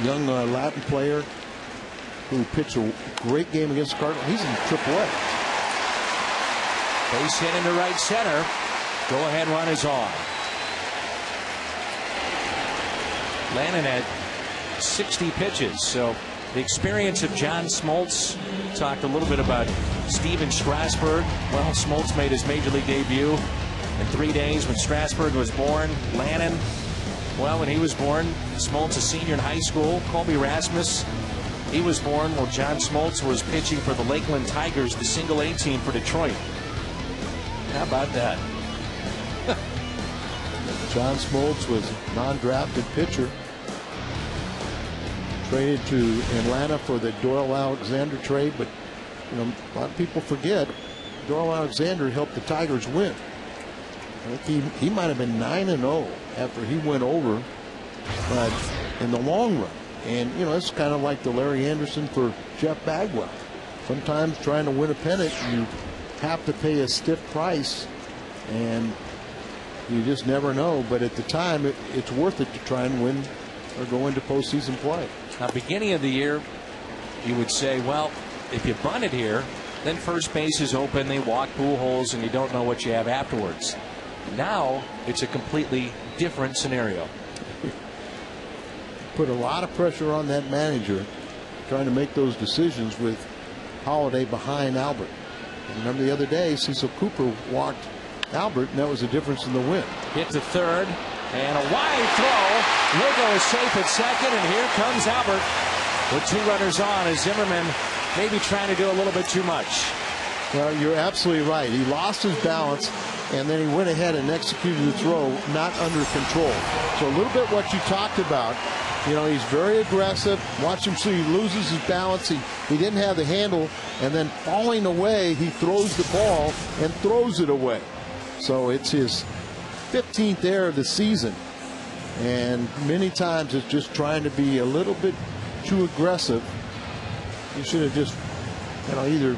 young Latin player who pitched a great game against the Cardinals? He's in AAA. Base hit into right center. Go-ahead run is on. Lannon had 60 pitches, so the experience of John Smoltz. Talked a little bit about Steven Strasburg. Well, Smoltz made his major league debut in 3 days when Strasburg was born. Lannon, well, when he was born, Smoltz a senior in high school. Colby Rasmus, he was born while John Smoltz was pitching for the Lakeland Tigers, the single A team for Detroit. How about that? John Smoltz was a non-drafted pitcher. Traded to Atlanta for the Doyle Alexander trade, but you know, a lot of people forget Doyle Alexander helped the Tigers win. I think he might have been 9-0 after he went over, but in the long run, and you know, it's kind of like the Larry Anderson for Jeff Bagwell. Sometimes trying to win a pennant, you have to pay a stiff price, and you just never know. But at the time, it's worth it to try and win or go into postseason play. Now, beginning of the year, you would say, well, if you bunt it here, then first base is open, they walk Pujols, and you don't know what you have afterwards. Now, it's a completely different scenario. Put a lot of pressure on that manager trying to make those decisions with Holiday behind Albert. And remember the other day, Cecil Cooper walked Albert, and that was the difference in the win. Hit to third, and a wide throw. Lugo is safe at second, and here comes Albert with 2 runners on as Zimmerman maybe trying to do a little bit too much. Well, you're absolutely right. He lost his balance, and then he went ahead and executed the throw not under control. So a little bit what you talked about. You know, he's very aggressive. Watch him see he loses his balance. He didn't have the handle, and then falling away, he throws the ball and throws it away. So it's his 15th error of the season, and many times it's just trying to be a little bit too aggressive. He should have just, you know, either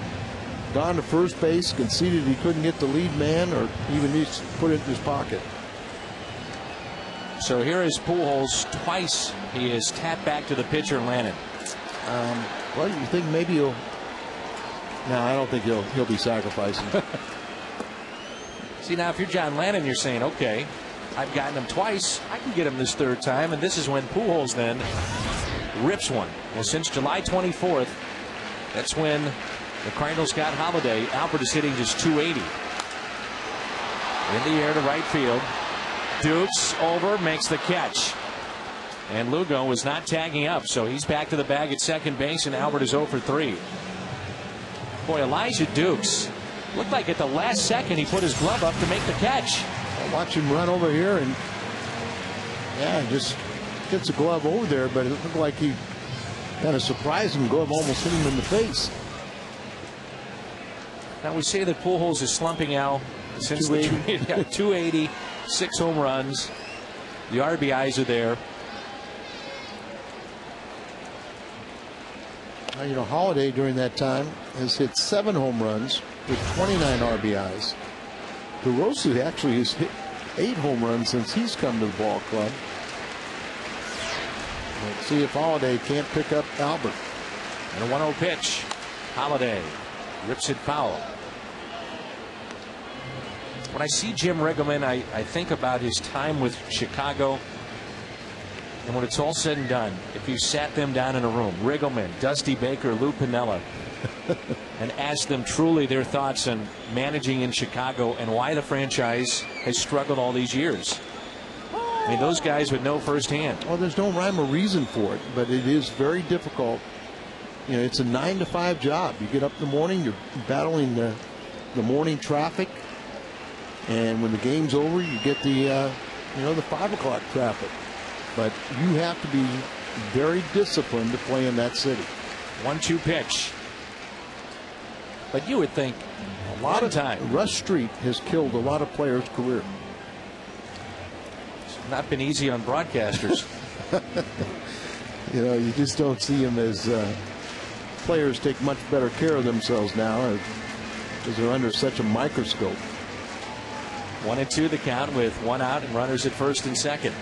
gone to first base, conceded he couldn't get the lead man, or even just put it in his pocket. So here is Pujols. Twice he is tapped back to the pitcher, Lannon. Well, you think maybe he'll? No, I don't think he'll be sacrificing. See, now if you're John Lannon, you're saying, okay, I've gotten him twice, I can get him this third time, and this is when Pujols then rips one. Well, since July 24th, that's when the Cardinals got Holiday. Albert is hitting just 280. In the air to right field. Dukes over, makes the catch. And Lugo was not tagging up, so he's back to the bag at second base, and Albert is 0 for 3. Boy, Elijah Dukes looked like at the last second he put his glove up to make the catch. I'll watch him run over here, and yeah, just gets the glove over there, but it looked like he kind of surprised him. Glove almost hit him in the face. Now we say that Pujols is slumping out since 280. 280, 6 home runs. The RBIs are there. Now, you know, Holiday during that time has hit 7 home runs with 29 RBIs. DeRosa actually has hit 8 home runs since he's come to the ball club. Let's see if Holiday can't pick up Albert. And a 1-0 pitch. Holiday rips it foul. When I see Jim Riggleman, I think about his time with Chicago. And when it's all said and done, if you sat them down in a room, Riggleman, Dusty Baker, Lou Piniella, and asked them truly their thoughts on managing in Chicago and why the franchise has struggled all these years. I mean, those guys would know firsthand. Well, there's no rhyme or reason for it, but it is very difficult. You know, it's a 9-to-5 job. You get up in the morning, you're battling the morning traffic, and when the game's over, you get the the 5 o'clock traffic. But you have to be very disciplined to play in that city. 1-2 pitch. But you would think a lot of time. Rush Street has killed a lot of players' career. It's not been easy on broadcasters. You know, you just don't see them as players take much better care of themselves now because they're under such a microscope. 1-2 the count with 1 out and runners at first and second.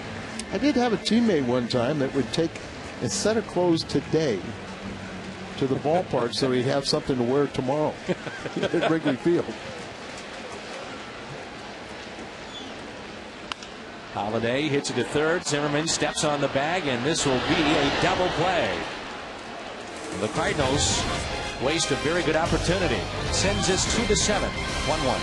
I did have a teammate one time that would take a set of clothes today to the ballpark so he'd have something to wear tomorrow at Wrigley Field. Holiday hits it to third. Zimmerman steps on the bag, and this will be a double play. The Cardinals waste a very good opportunity. Sends us 2-7, 1-1.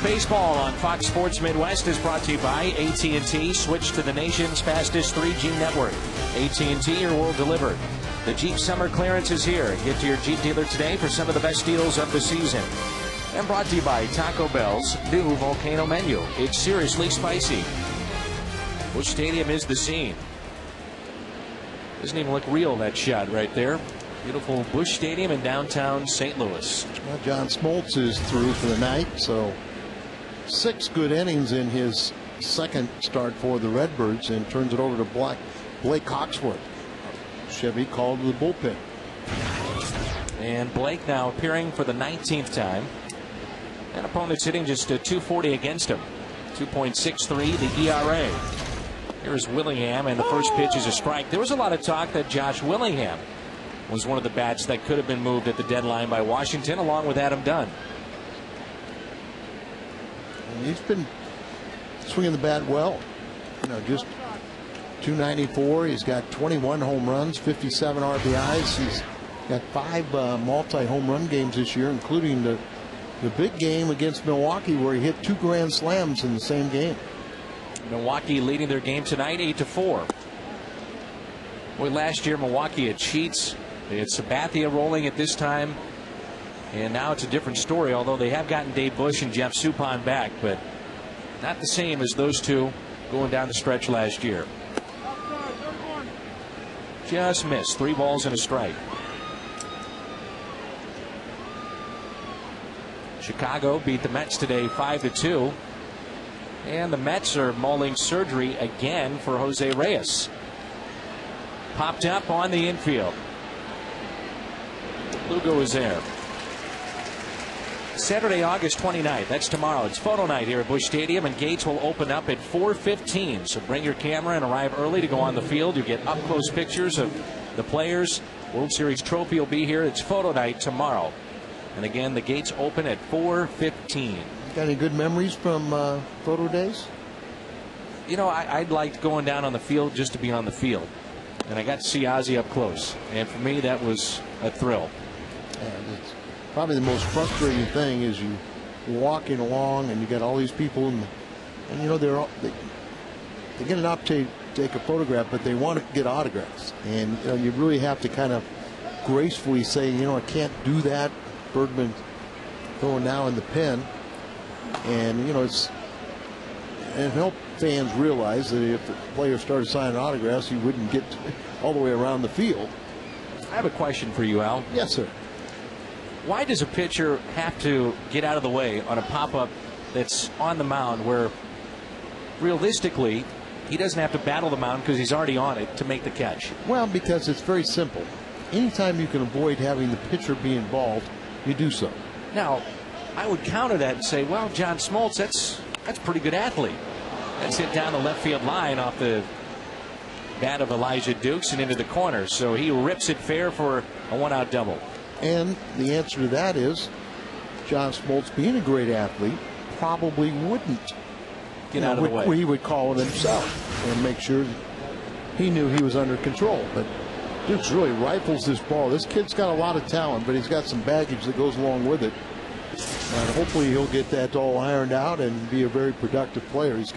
Baseball on Fox Sports Midwest is brought to you by AT. Switch to the nation's fastest 3G network. AT, your world delivered. The Jeep summer clearance is here. Get to your Jeep dealer today for some of the best deals of the season. And brought to you by Taco Bell's new Volcano menu. It's seriously spicy. Busch Stadium is the scene. Doesn't even look real, that shot right there. Beautiful Busch Stadium in downtown St. Louis. Well, John Smoltz is through for the night, so 6 good innings in his second start for the Redbirds, and turns it over to Blake Hawksworth. Chevy called to the bullpen. And Blake now appearing for the 19th time. And opponents hitting just a 240 against him. 2.63 the ERA. Here's Willingham, and the first pitch is a strike. There was a lot of talk that Josh Willingham was one of the bats that could have been moved at the deadline by Washington, along with Adam Dunn. And he's been swinging the bat well. You know, just 294. He's got 21 home runs, 57 RBIs. He's got 5 multi-home run games this year, including the big game against Milwaukee where he hit 2 grand slams in the same game. Milwaukee leading their game tonight 8-4. Boy, last year Milwaukee had Sheets. They had Sabathia rolling at this time. And now it's a different story, although they have gotten Dave Bush and Jeff Suppan back, but not the same as those two going down the stretch last year. Just missed. 3 balls and a strike. Chicago beat the Mets today 5-2. And the Mets are mulling surgery again for Jose Reyes. Popped up on the infield. Lugo is there. Saturday, August 29th. That's tomorrow. It's photo night here at Busch Stadium, and gates will open up at 4:15. So bring your camera and arrive early to go on the field. You get up close pictures of the players. World Series trophy will be here. It's photo night tomorrow. And again, the gates open at 4:15. Got any good memories from photo days? You know, I'd liked going down on the field just to be on the field. And I got to see Ozzie up close. And for me, that was a thrill. And it's probably the most frustrating thing is you walking along and you got all these people and you know they get an opportunity to take a photograph, but they want to get autographs, and you know, you really have to kind of gracefully say, you know, I can't do that. Bergman going now in the pen, and you know and help fans realize that if the player started signing autographs, he wouldn't get all the way around the field. I have a question for you, Al. Yes, sir. Why does a pitcher have to get out of the way on a pop-up that's on the mound where realistically he doesn't have to battle the mound because he's already on it to make the catch. Well, because it's very simple. Anytime you can avoid having the pitcher be involved, you do so. Now, I would counter that and say, well, John Smoltz, that's a pretty good athlete. That's hit down the left field line off the bat of Elijah Dukes and into the corner. So he rips it fair for a 1-out double. And the answer to that is John Smoltz, being a great athlete, probably wouldn't get out of the way. He would call it himself and make sure he knew he was under control. But Dukes really rifles this ball. This kid's got a lot of talent, but he's got some baggage that goes along with it. And hopefully he'll get that all ironed out and be a very productive player. He's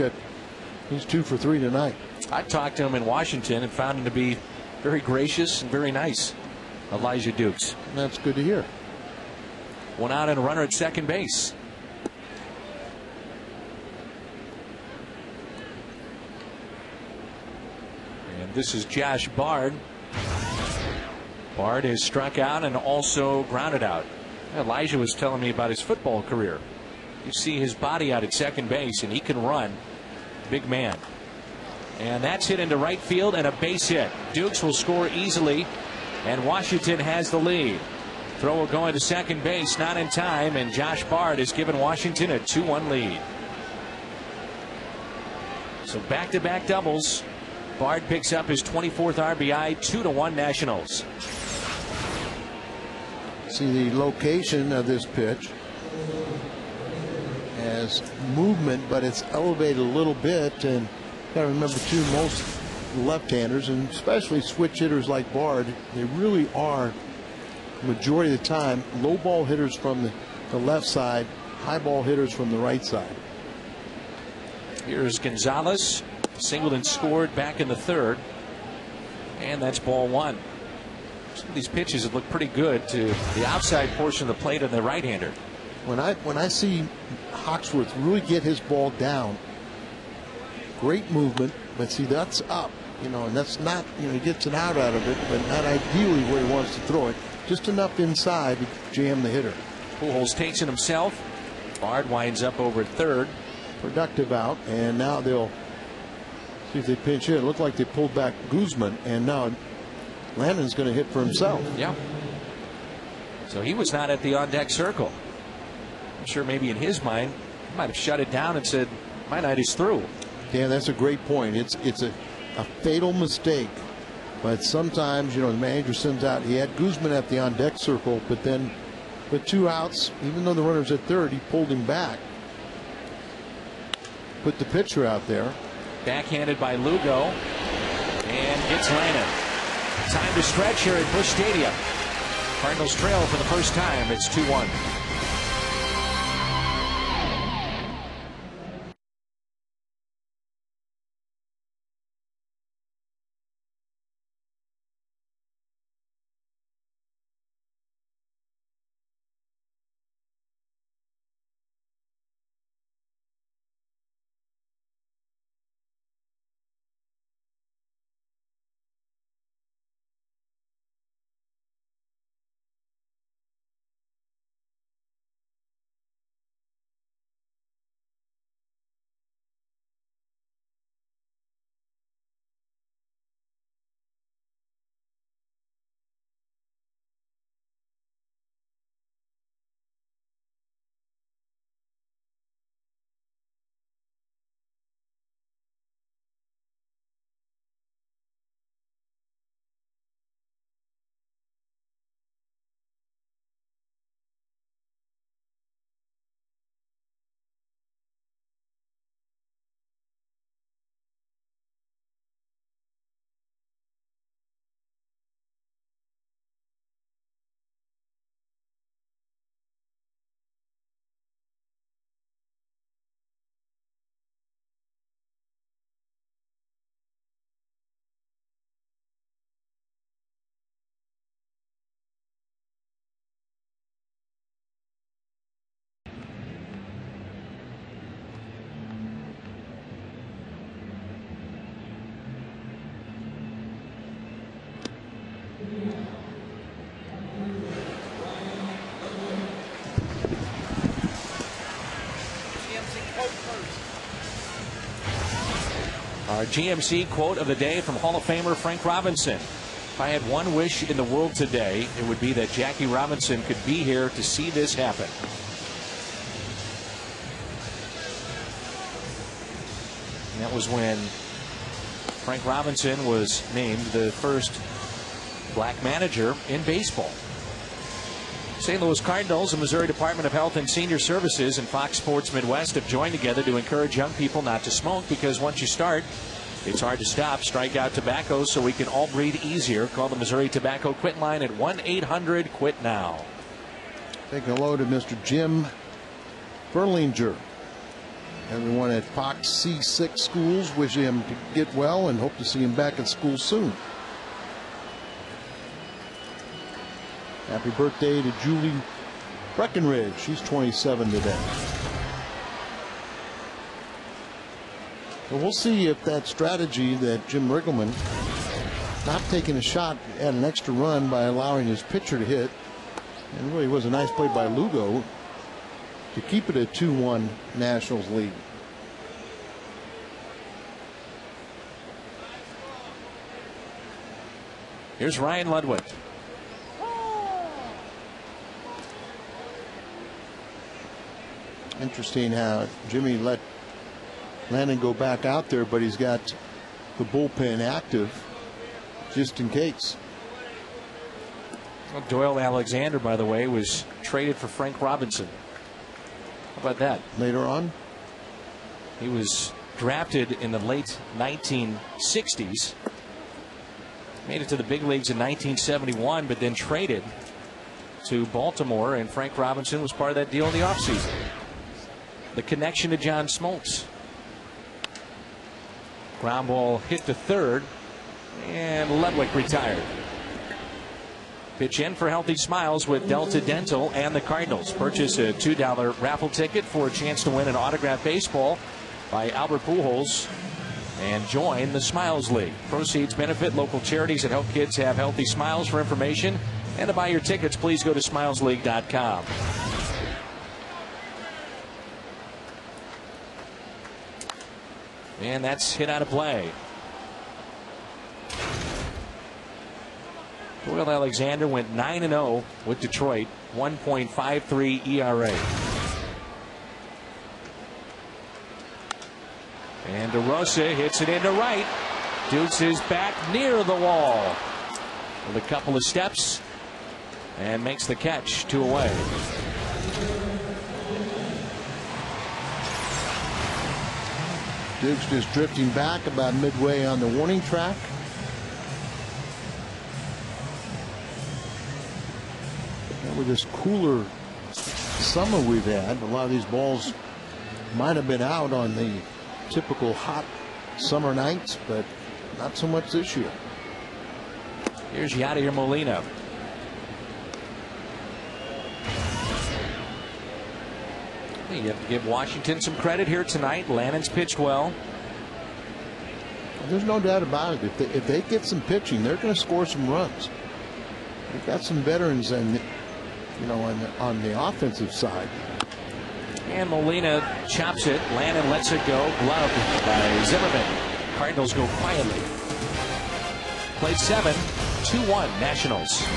2 for 3 tonight. I talked to him in Washington and found him to be very gracious and very nice. Elijah Dukes. That's good to hear. 1 out and a runner at second base. And this is Josh Bard. Bard has struck out and also grounded out. Elijah was telling me about his football career. You see his body out at second base, and he can run. Big man. And that's hit into right field and a base hit. Dukes will score easily, and Washington has the lead. Throw will go into second base, not in time, and Josh Bard has given Washington a 2-1 lead. So back-to-back doubles. Bard picks up his 24th RBI, 2-1 Nationals. See the location of this pitch has movement, but it's elevated a little bit. And you got to remember too, most left-handers, and especially switch hitters like Bard, they really are, majority of the time, low ball hitters from the left side, high ball hitters from the right side. Here's Gonzalez. Singleton scored back in the third, and that's ball 1. Some of these pitches have looked pretty good to the outside portion of the plate of the right-hander. When I see Hawksworth really get his ball down, great movement, but see, that's up, and that's not, he gets an out of it, but not ideally where he wants to throw it. Just enough inside to jam the hitter. Pujols takes it himself. Bard winds up over at third. Productive out, and now they'll see if they pinch hit. It looked like they pulled back Guzman, and now Landon's going to hit for himself. Yeah. So he was not at the on-deck circle. I'm sure maybe in his mind, he might have shut it down and said, my night is through. Yeah, that's a great point. It's a fatal mistake. But sometimes, the manager sends out, he had Guzman at the on-deck circle, but then with 2 outs, even though the runner's at third, he pulled him back. Put the pitcher out there. Backhanded by Lugo, and gets Landon. Time to stretch here at Busch Stadium. Cardinals trail for the first time. It's 2-1. Our GMC quote of the day from Hall of Famer Frank Robinson. If I had one wish in the world today, it would be that Jackie Robinson could be here to see this happen. And that was when Frank Robinson was named the first black manager in baseball. St. Louis Cardinals, the Missouri Department of Health and Senior Services, and Fox Sports Midwest have joined together to encourage young people not to smoke, because once you start, it's hard to stop. Strike out tobacco so we can all breathe easier. Call the Missouri Tobacco Quit line at 1-800-QUIT-NOW. Taking hello to Mr. Jim Berlinger. Everyone at Fox C6 schools wish him to get well and hope to see him back at school soon. Happy birthday to Julie Breckenridge. She's 27 today. So we'll see if that strategy that Jim Riggleman, not taking a shot at an extra run by allowing his pitcher to hit, and really was a nice play by Lugo to keep it a 2-1 Nationals lead. Here's Ryan Ludwig. Interesting how Jimmy let Landon go back out there, but he's got the bullpen active just in case. Well, Doyle Alexander, by the way, was traded for Frank Robinson. How about that? Later on? He was drafted in the late 1960s. Made it to the big leagues in 1971, but then traded to Baltimore, and Frank Robinson was part of that deal in the offseason. The connection to John Smoltz. Ground ball hit to third, and Ludwig retired. Pitch in for Healthy Smiles with Delta Dental and the Cardinals. Purchase a $2 raffle ticket for a chance to win an autographed baseball by Albert Pujols and join the Smiles League. Proceeds benefit local charities that help kids have healthy smiles. For information and to buy your tickets, please go to smilesleague.com. And that's hit out of play. Doyle Alexander went 9-0 with Detroit, 1.53 ERA. And DeRosa hits it into right. Dukes is back near the wall with a couple of steps and makes the catch. 2 away. Dukes just drifting back about midway on the warning track. And with this cooler summer we've had, a lot of these balls might have been out on the typical hot summer nights, but not so much this year. Here's Yadier Molina. You have to give Washington some credit here tonight. Lannon's pitched well. There's no doubt about it. If they get some pitching, they're going to score some runs. They've got some veterans, and on the offensive side. And Molina chops it. Lannon lets it go. Gloved by Zimmerman. Cardinals go quietly. Played 7, 2-1 Nationals.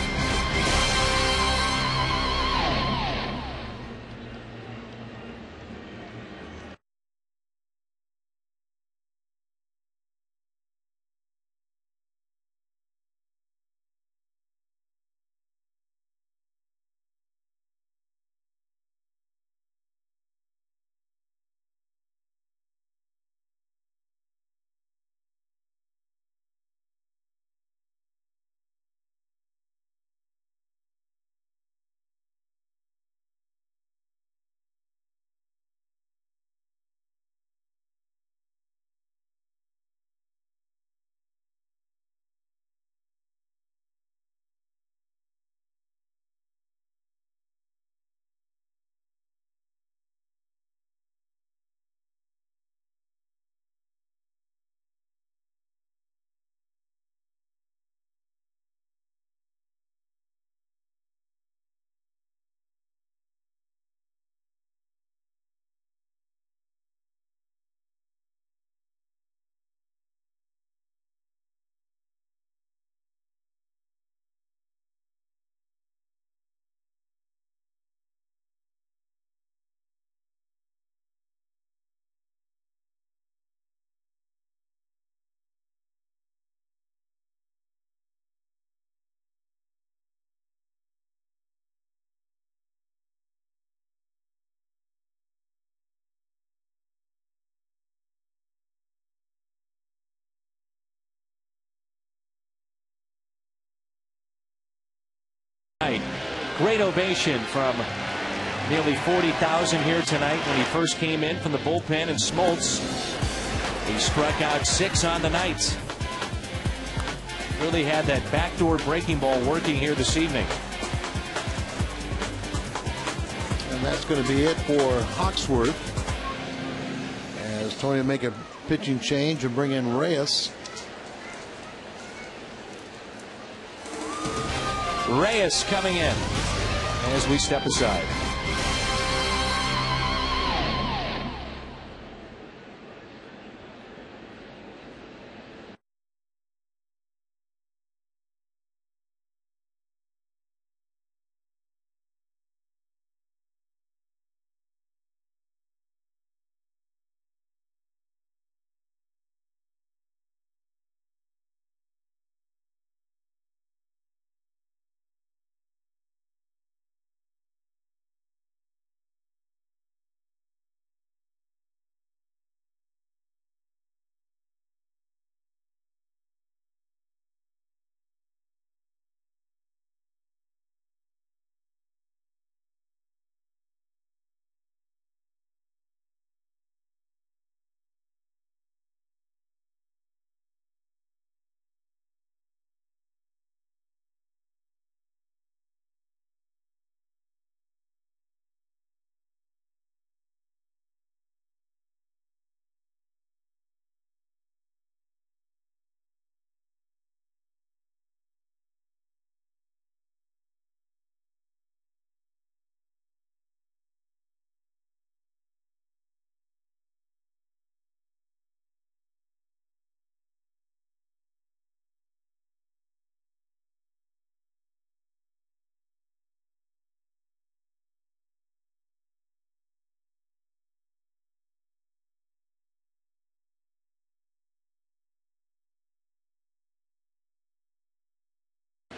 Great ovation from nearly 40,000 here tonight when he first came in from the bullpen. And Smoltz, he struck out 6 on the night. Really had that backdoor breaking ball working here this evening. And that's going to be it for Hawksworth, as Tony will make a pitching change and bring in Reyes. Reyes coming in as we step aside.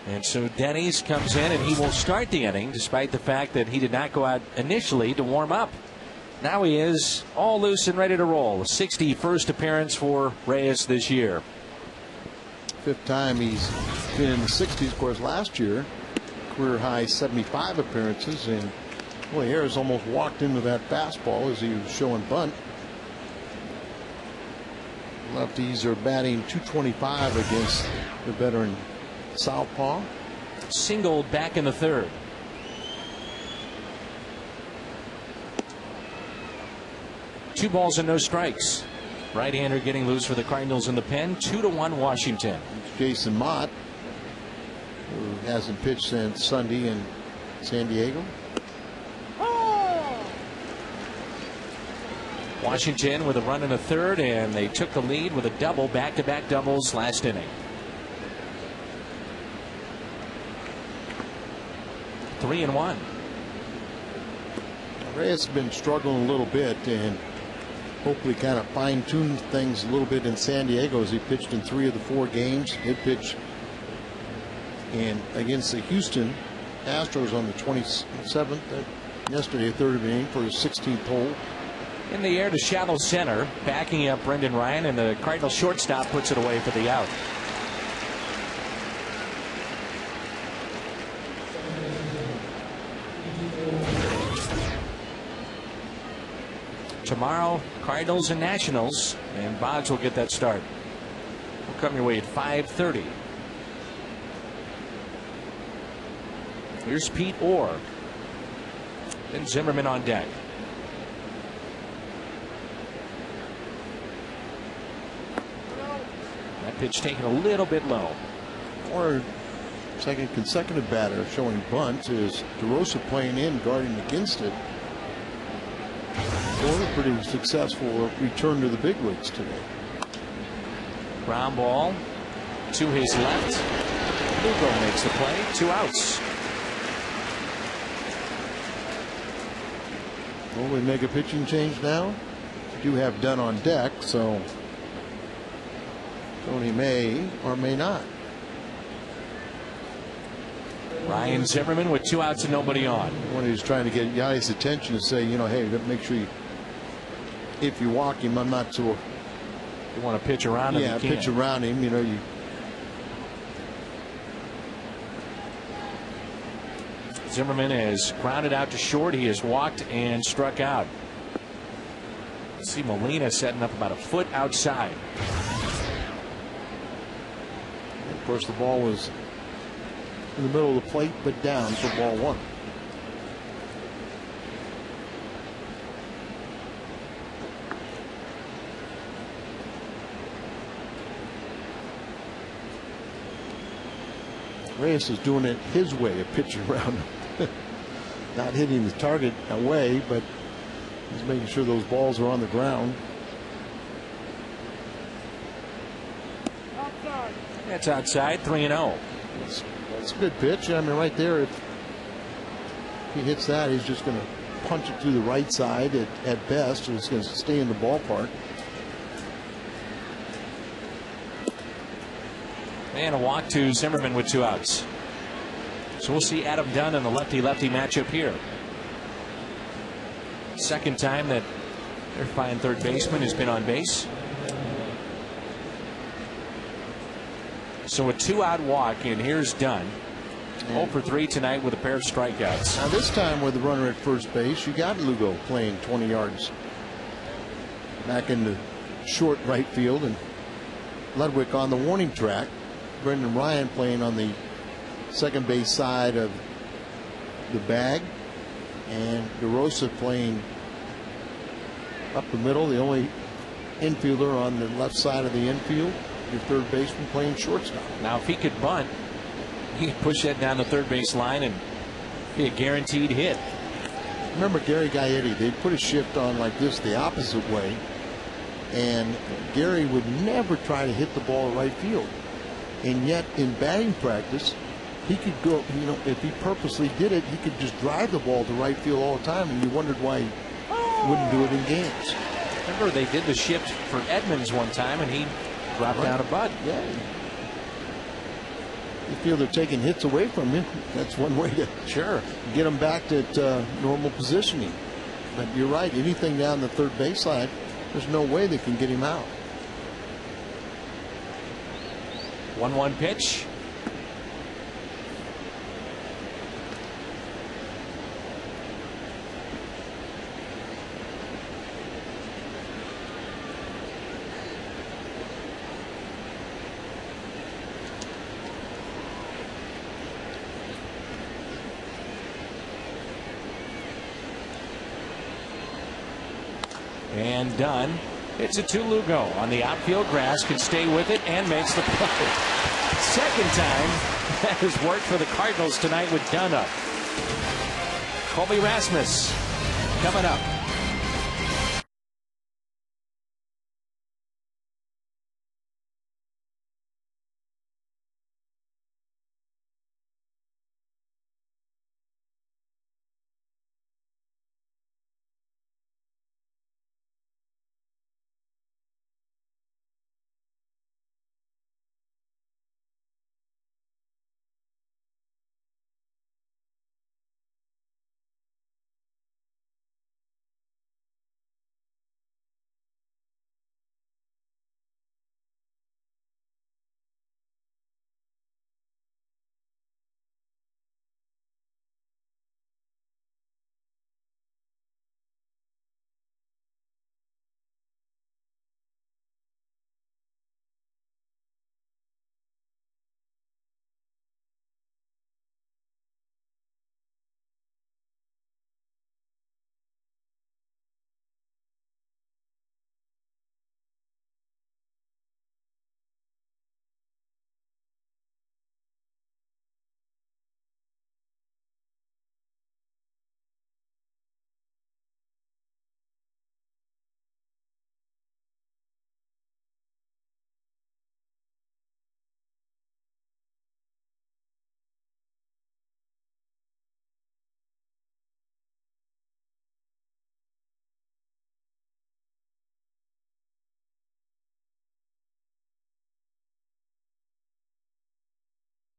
And so Denny's comes in and he will start the inning despite the fact that he did not go out initially to warm up. Now he is all loose and ready to roll. 61st appearance for Reyes this year. 5th time he's been in the 60s. Of course, last year, career high 75 appearances. And boy, Harris almost walked into that fastball as he was showing bunt. Lefties are batting .225 against the veteran southpaw. Singled back in the 3rd. Two balls and no strikes. Right-hander getting loose for the Cardinals in the pen. 2-1 Washington. Jason Mott, who hasn't pitched since Sunday in San Diego. Washington with a run in the 3rd, and they took the lead with a double, back-to-back doubles last inning. 3-1. Reyes has been struggling a little bit, and hopefully kind of fine-tune things a little bit in San Diego as he pitched in 3 of the 4 games. He pitched against the Houston Astros on the 27th, yesterday, 3rd inning for his 16th hole. In the air to shallow center, backing up Brendan Ryan, and the Cardinal shortstop puts it away for the out. Tomorrow, Cardinals and Nationals, and Boggs will get that start. We'll come your way at 5:30. Here's Pete Orr. Then Zimmerman on deck. That pitch taken a little bit low. Or second consecutive batter showing bunt is DeRosa playing in, guarding against it. Orr pretty successful return to the big leagues today. Ground ball to his left. Lugo makes the play. 2 outs. Will we make a pitching change now? We do have Dunn on deck, so Tony may or may not. Ryan Zimmerman with 2 outs and nobody on. When he's trying to get Yadi's attention to say, you know, hey, make sure you, if you walk him, I'm not so. You want to pitch around him? Yeah, pitch around him. You know, you. Zimmerman has grounded out to short. He has walked and struck out. Let's see Molina setting up about a foot outside. Of course, the ball was in the middle of the plate, but down for ball one. Reyes is doing it his way of pitching around. Not hitting the target away, but he's making sure those balls are on the ground. That's outside, 3-0. That's a good pitch. I mean, right there, if he hits that, he's just going to punch it through the right side at best, and it's going to stay in the ballpark. And a walk to Zimmerman with 2 outs. So we'll see Adam Dunn in the lefty-lefty matchup here. Second time that their fine third baseman has been on base. So a 2-out walk, and here's Dunn. 0 for 3 tonight with a pair of strikeouts. Now this time with the runner at first base, you got Lugo playing 20 yards back in the short right field, and Ludwig on the warning track. Brendan Ryan playing on the second base side of the bag, and DeRosa playing up the middle, the only infielder on the left side of the infield. Your third baseman playing shortstop. Now if he could bunt, he could push that down the third base line and be a guaranteed hit. Remember Gary Gaetti, they put a shift on like this the opposite way, and Gary would never try to hit the ball right field. And yet in batting practice, he could go, you know, if he purposely did it, he could just drive the ball to right field all the time, and you wondered why he wouldn't do it in games. Remember they did the shift for Edmonds one time, and he dropped down a butt. Yeah. You feel they're taking hits away from him. That's one way to get him back to normal positioning. But you're right, anything down the third base line, there's no way they can get him out. 1-1 pitch. And Dunn. It's a 2 Lugo on the outfield grass, can stay with it and makes the play. Second time that has worked for the Cardinals tonight with Dunn up. Colby Rasmus coming up.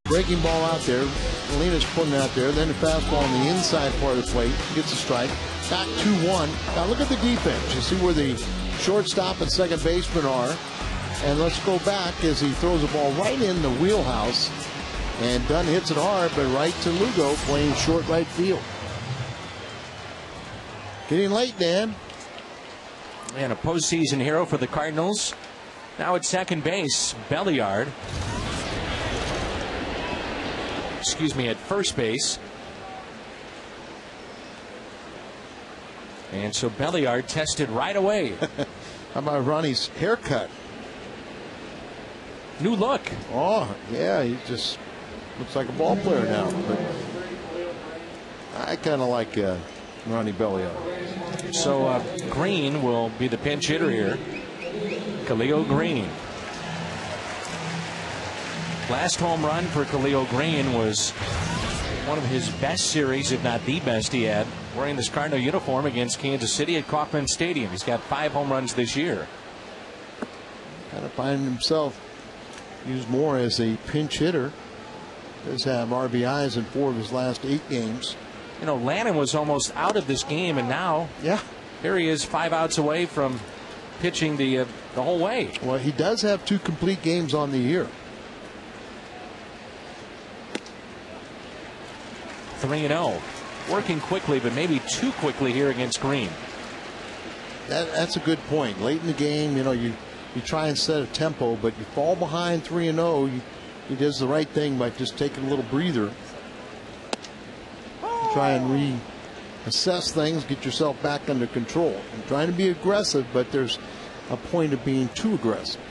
Breaking ball out there. Molina's putting out there. Then the fastball on the inside part of the plate. Gets a strike. Back 2-1. Now look at the defense. You see where the shortstop and second baseman are. And let's go back as he throws the ball right in the wheelhouse And Dunn hits it hard, but right to Lugo, playing short right field. Getting late, Dan. And a postseason hero for the Cardinals. Now at second base, Belliard. Excuse me, at first base. And so Belliard tested right away. How about Ronnie's haircut? New look. Oh, yeah, he just looks like a ball player now. But I kind of like Ronnie Belliard. So Green will be the pinch hitter here. Khalil Green. Last home run for Khalil Green was one of his best series, if not the best he had, wearing this Cardinal uniform against Kansas City at Kauffman Stadium. He's got 5 home runs this year. Kind of finding himself used more as a pinch hitter. Does have RBIs in 4 of his last 8 games. You know, Lannon was almost out of this game, and now here he is 5 outs away from pitching the whole way. Well, he does have 2 complete games on the year. 3-0. Working quickly, but maybe too quickly here against Green. That's a good point. Late in the game, you know, you try and set a tempo, but you fall behind 3-0. He does the right thing by just taking a little breather. Try and reassess things, get yourself back under control. I'm trying to be aggressive, but there's a point of being too aggressive.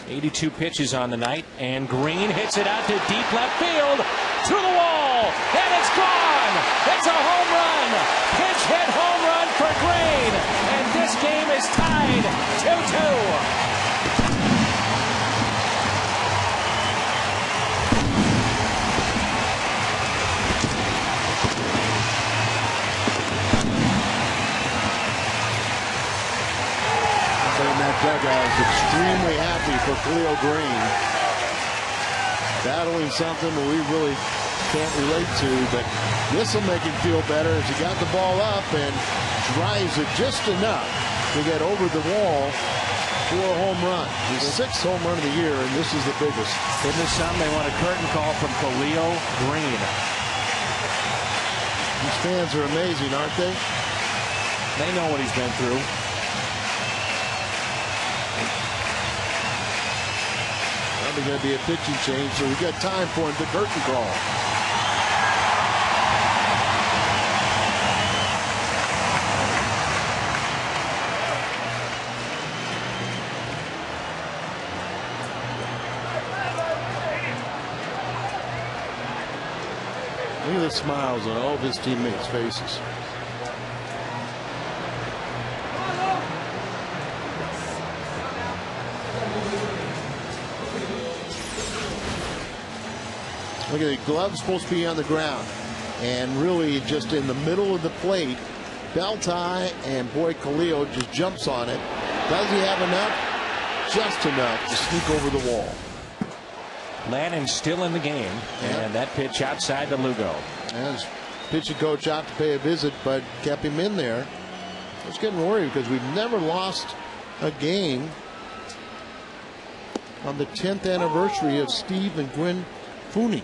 82 pitches on the night, and Green hits it out to deep left field, to the wall, and it's gone. It's a home run. Pinch hit home run for Green, and this game is tied 2-2. Dugout is extremely happy for Khalil Green. Battling something that we really can't relate to, but this will make him feel better as he got the ball up and drives it just enough to get over the wall for a home run. His 6th home run of the year, and this is the biggest. In this time, they want a curtain call from Khalil Green. These fans are amazing, aren't they? They know what he's been through. Probably going to be a pitching change, so we got time for him to curtain call. Look at the smiles on all of his teammates' faces. Look at the glove supposed to be on the ground, and really just in the middle of the plate. Belti, and boy, Khalil just jumps on it. Does he have enough? Just enough to sneak over the wall. Lannon still in the game, and that pitch outside to Lugo. As pitching coach out to pay a visit, but kept him in there. I was getting worried because we've never lost a game on the 10th anniversary of Steve and Gwen Fooney.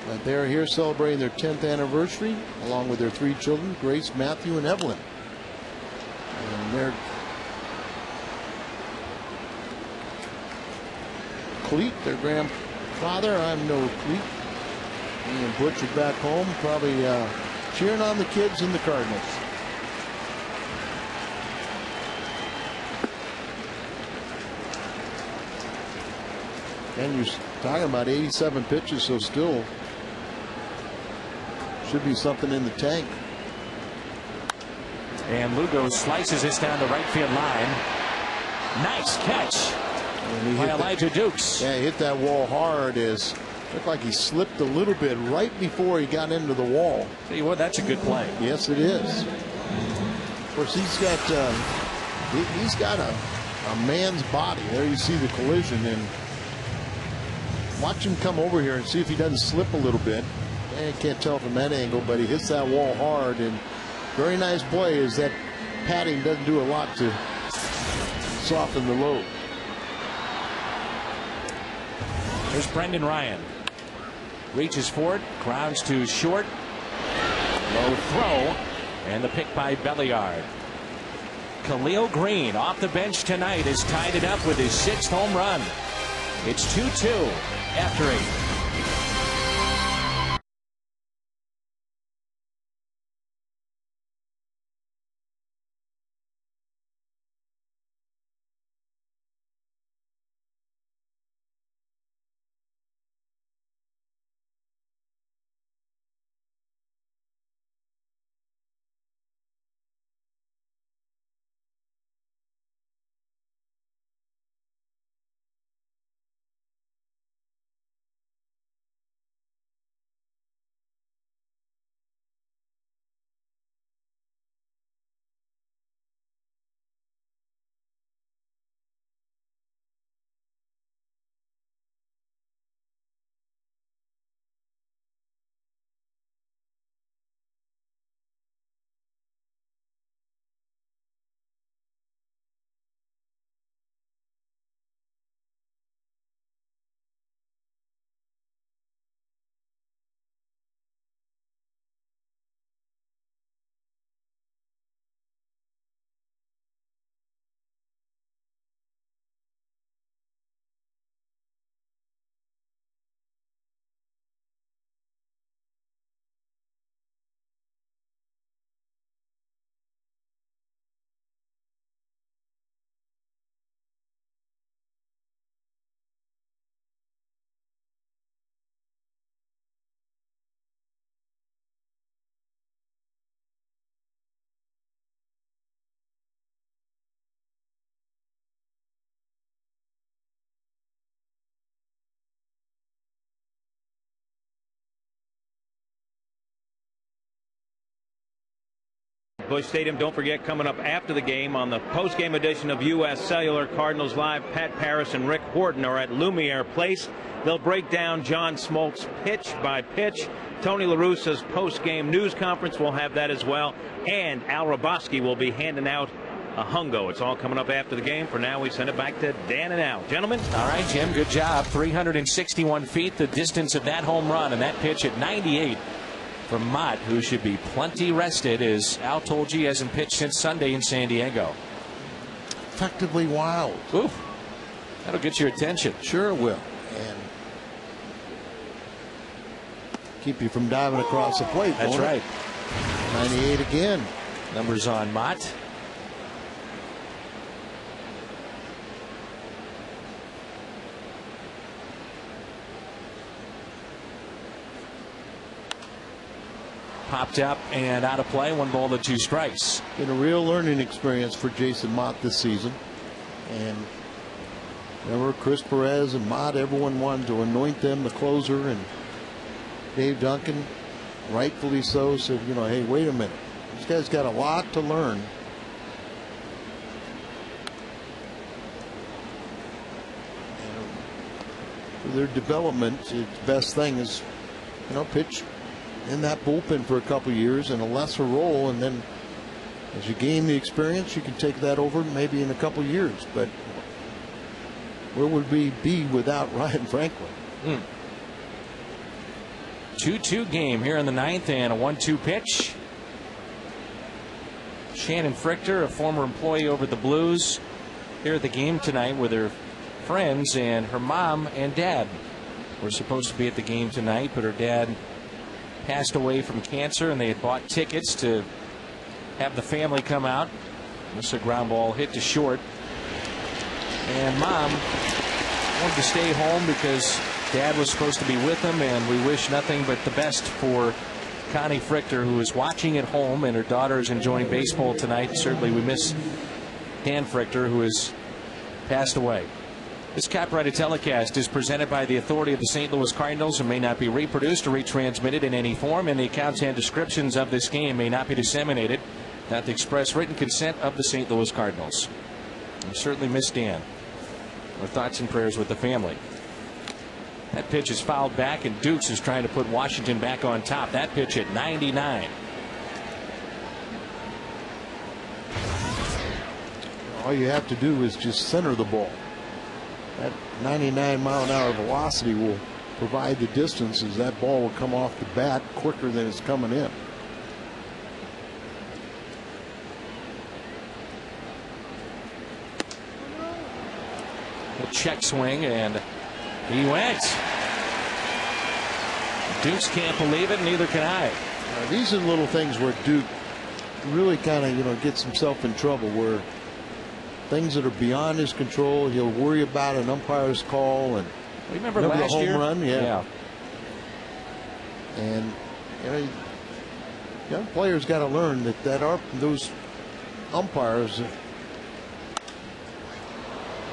But they're here celebrating their 10th anniversary along with their 3 children, Grace, Matthew, and Evelyn. And they're Cleet, their grandfather. I'm no Cleet. He and Butch are back home, probably cheering on the kids and the Cardinals. And you're talking about 87 pitches, so still should be something in the tank. And Lugo slices this down the right field line. Nice catch by Elijah Dukes. Yeah, he hit that wall hard. Looked like he slipped a little bit right before he got into the wall. Tell you what, that's a good play. Yes, it is. Of course, he's got a man's body. There you see the collision, and watch him come over here and see if he doesn't slip a little bit. I can't tell from that angle, but he hits that wall hard, and very nice play as that padding doesn't do a lot to soften the load. There's Brendan Ryan. Reaches for it, grounds to short. Low throw, and the pick by Belliard. Khalil Green off the bench tonight has tied it up with his 6th home run. It's 2-2 after 8. Busch Stadium, don't forget, coming up after the game on the post-game edition of U.S. Cellular Cardinals Live, Pat Parris and Rick Horton are at Lumiere Place. They'll break down John Smoltz pitch by pitch. Tony La Russa's post-game news conference will have that as well. And Al Raboski will be handing out a hungo. It's all coming up after the game. For now, we send it back to Dan and Al. Gentlemen. All right, Jim, good job. 361 feet, the distance of that home run, and that pitch at 98. From Mott, who should be plenty rested, as Al told you, he hasn't pitched since Sunday in San Diego. Effectively wild. Oof. That'll get your attention. Sure will. And keep you from diving across the plate. That's right. 98 again. Numbers on Mott. Popped up and out of play. 1 ball to 2 strikes. Been a real learning experience for Jason Mott this season. And remember, Chris Perez and Mott, everyone wanted to anoint them the closer. And Dave Duncan, rightfully so, said, you know, hey, wait a minute. This guy's got a lot to learn. And for their development, the best thing is, you know, pitch in that bullpen for a couple years in a lesser role, and then as you gain the experience, you can take that over maybe in a couple years. But where would we be without Ryan Franklin? 2-2 game here in the 9th, and a 1-2 pitch. Shannon Frichter, a former employee over at the Blues, here at the game tonight with her friends, and her mom and dad were supposed to be at the game tonight, but her dad passed away from cancer, and they had bought tickets to have the family come out. This is a ground ball hit to short, and mom wanted to stay home because dad was supposed to be with them, and we wish nothing but the best for Connie Frichter, who is watching at home, and her daughter is enjoying baseball tonight. Certainly we miss Dan Frichter, who has passed away. This copyrighted telecast is presented by the authority of the St. Louis Cardinals and may not be reproduced or retransmitted in any form, and the accounts and descriptions of this game may not be disseminated without the express written consent of the St. Louis Cardinals. We certainly miss Dan. Our thoughts and prayers with the family. That pitch is fouled back, and Dukes is trying to put Washington back on top. That pitch at 99. All you have to do is just center the ball. That 99-mile-an-hour velocity will provide the distance, as that ball will come off the bat quicker than it's coming in. A check swing, and he went. Dukes can't believe it, neither can I. These are little things where Duke really kind of, gets himself in trouble, where things that are beyond his control, he'll worry about an umpire's call. And remember last the home year? run? Yeah. And young players got to learn that are those umpires.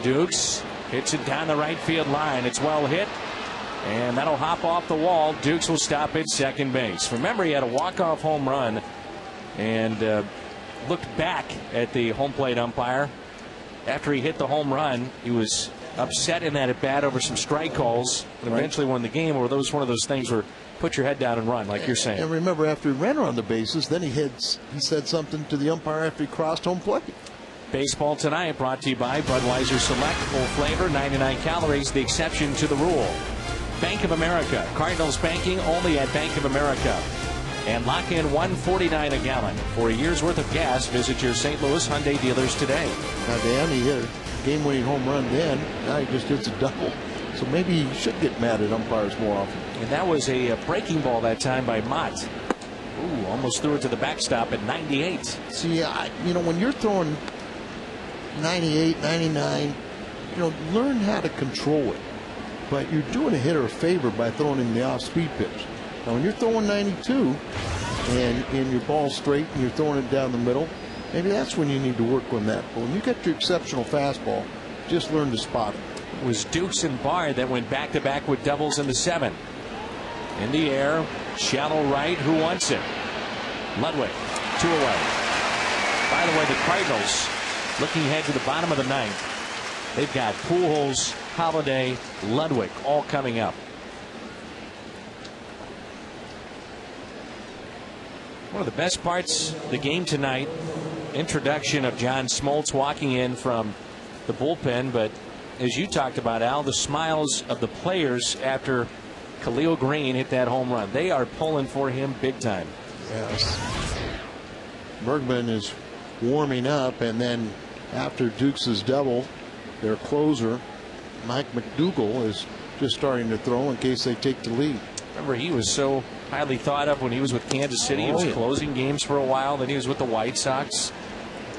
Dukes hits it down the right field line. It's well hit, and that'll hop off the wall. Dukes will stop at second base. Remember, he had a walk-off home run and looked back at the home plate umpire. After he hit the home run, he was upset in that at bat over some strike calls, and eventually won the game. Or those one of those things where put your head down and run, like you're saying. And remember, after he ran around the bases, then he said something to the umpire after he crossed home plate. Baseball tonight brought to you by Budweiser Select, full flavor, 99 calories, the exception to the rule. Bank of America, Cardinals banking only at Bank of America. And lock in $1.49 a gallon. For a year's worth of gas, visit your St. Louis Hyundai dealers today. Now, Dan, he hit a game-winning home run then. Now he just hits a double. So maybe he should get mad at umpires more often. And that was a breaking ball that time by Mott. Ooh, almost threw it to the backstop at 98. See, when you're throwing 98, 99, learn how to control it. But you're doing a hitter a favor by throwing him the off-speed pitch. Now, when you're throwing 92 and your ball's straight and you're throwing it down the middle, maybe that's when you need to work on that. But when you got your exceptional fastball, just learn to spot it. It was Dukes and Bard that went back-to-back with doubles in the 7th. In the air, shallow right. Who wants it? Ludwig, 2 away. By the way, the Cardinals, looking ahead to the bottom of the 9th, they've got Pujols, Holiday, Ludwig all coming up. One of the best parts of the game tonight, introduction of John Smoltz walking in from the bullpen. But as you talked about, Al, the smiles of the players after Khalil Green hit that home run. They are pulling for him big time. Yes. Bergman is warming up, and then after Dukes' double, their closer, Mike McDougal, is just starting to throw in case they take the lead. Remember, he was so highly thought of when he was with Kansas City. He was closing games for a while. Then he was with the White Sox.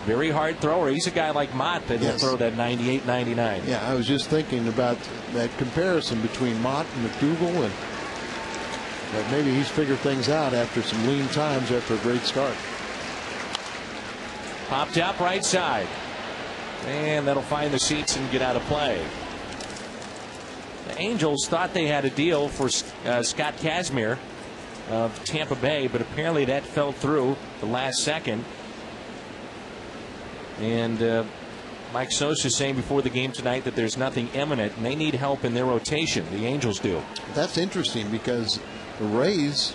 Very hard thrower. He's a guy like Mott that will throw that 98, 99. Yeah, I was just thinking about that comparison between Mott and McDougal, and that maybe he's figured things out after some lean times after a great start. Popped up right side. And that'll find the seats and get out of play. The Angels thought they had a deal for Scott Kazmir of Tampa Bay, but apparently that fell through the last second. And Mike Sosa saying before the game tonight that there's nothing imminent, and they need help in their rotation. The Angels do. That's interesting because the Rays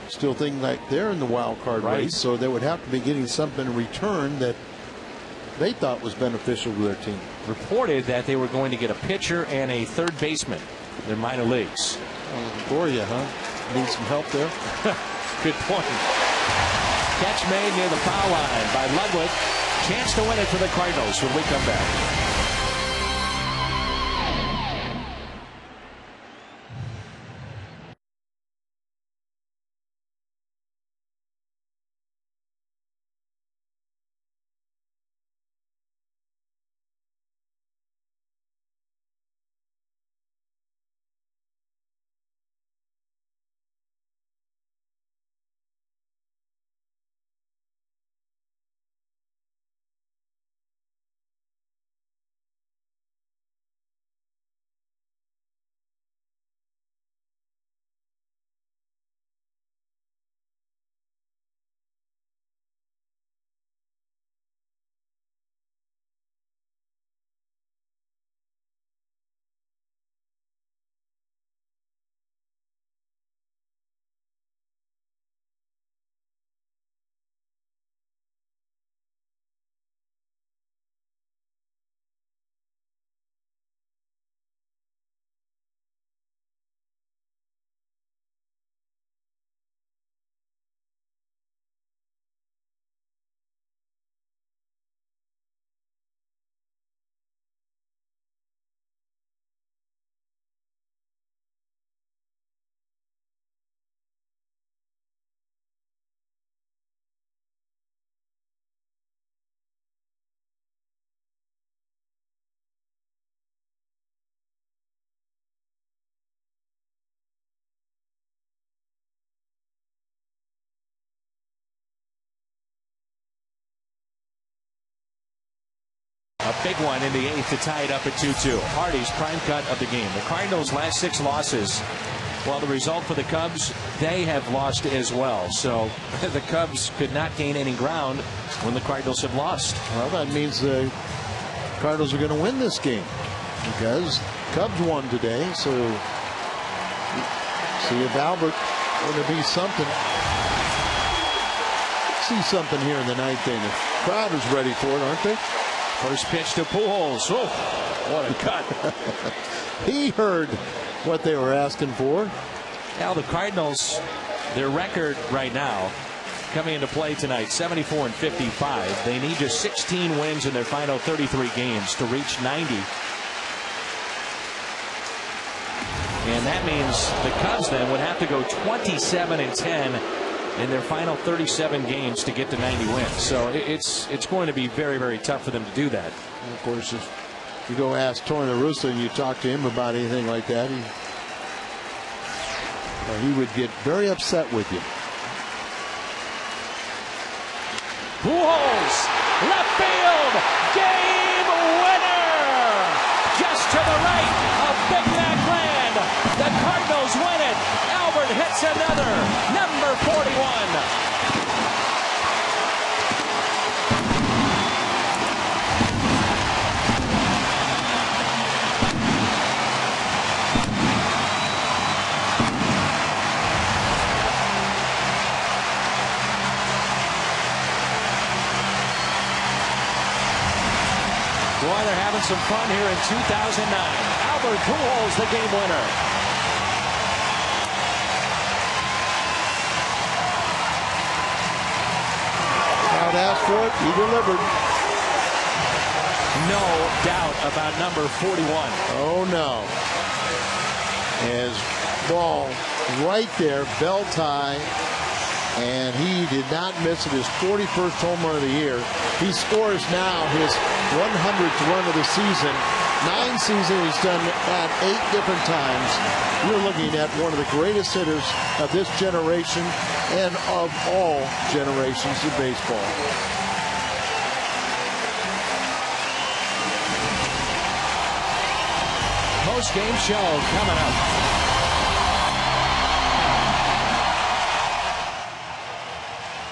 still think like they're in the wild card race, so they would have to be getting something in return that they thought was beneficial to their team. Reported that they were going to get a pitcher and a third baseman in their minor leagues. Gloria, huh? Need some help there? Good point. Catch made near the foul line by Ludwig. Chance to win it for the Cardinals when we come back. a big one in the 8th to tie it up at 2-2. Hardy's prime cut of the game. The Cardinals' last 6 losses. Well, the result for the Cubs, they have lost as well. So the Cubs could not gain any ground when the Cardinals have lost. Well, that means the Cardinals are going to win this game because Cubs won today. So see if Albert going to be something. See something here in the 9th inning. The crowd is ready for it, aren't they? First pitch to Pujols. Oh, what a cut. He heard what they were asking for. Now the Cardinals, their record right now coming into play tonight, 74-55. They need just 16 wins in their final 33 games to reach 90. And that means the Cubs then would have to go 27-10 in their final 37 games to get to 90 wins. So it's going to be very, very tough for them to do that. And of course, if you go ask Tony La Russa and you talk to him about anything like that, he would get very upset with you. Pujols, left field, game winner! Just to the right of Big Mac Land. The Cardinals win it. Albert hits another, number 41. Boy, they're having some fun here in 2009. Albert Pujols, the game winner. Crowd asked for it. He delivered. No doubt about number 41. Oh, no. His ball right there, belt high. And he did not miss it. His 41st home run of the year. He scores now his 100th run of the season. 9 seasons he's done that 8 different times. You're looking at one of the greatest hitters of this generation and of all generations of baseball. Post-game show coming up.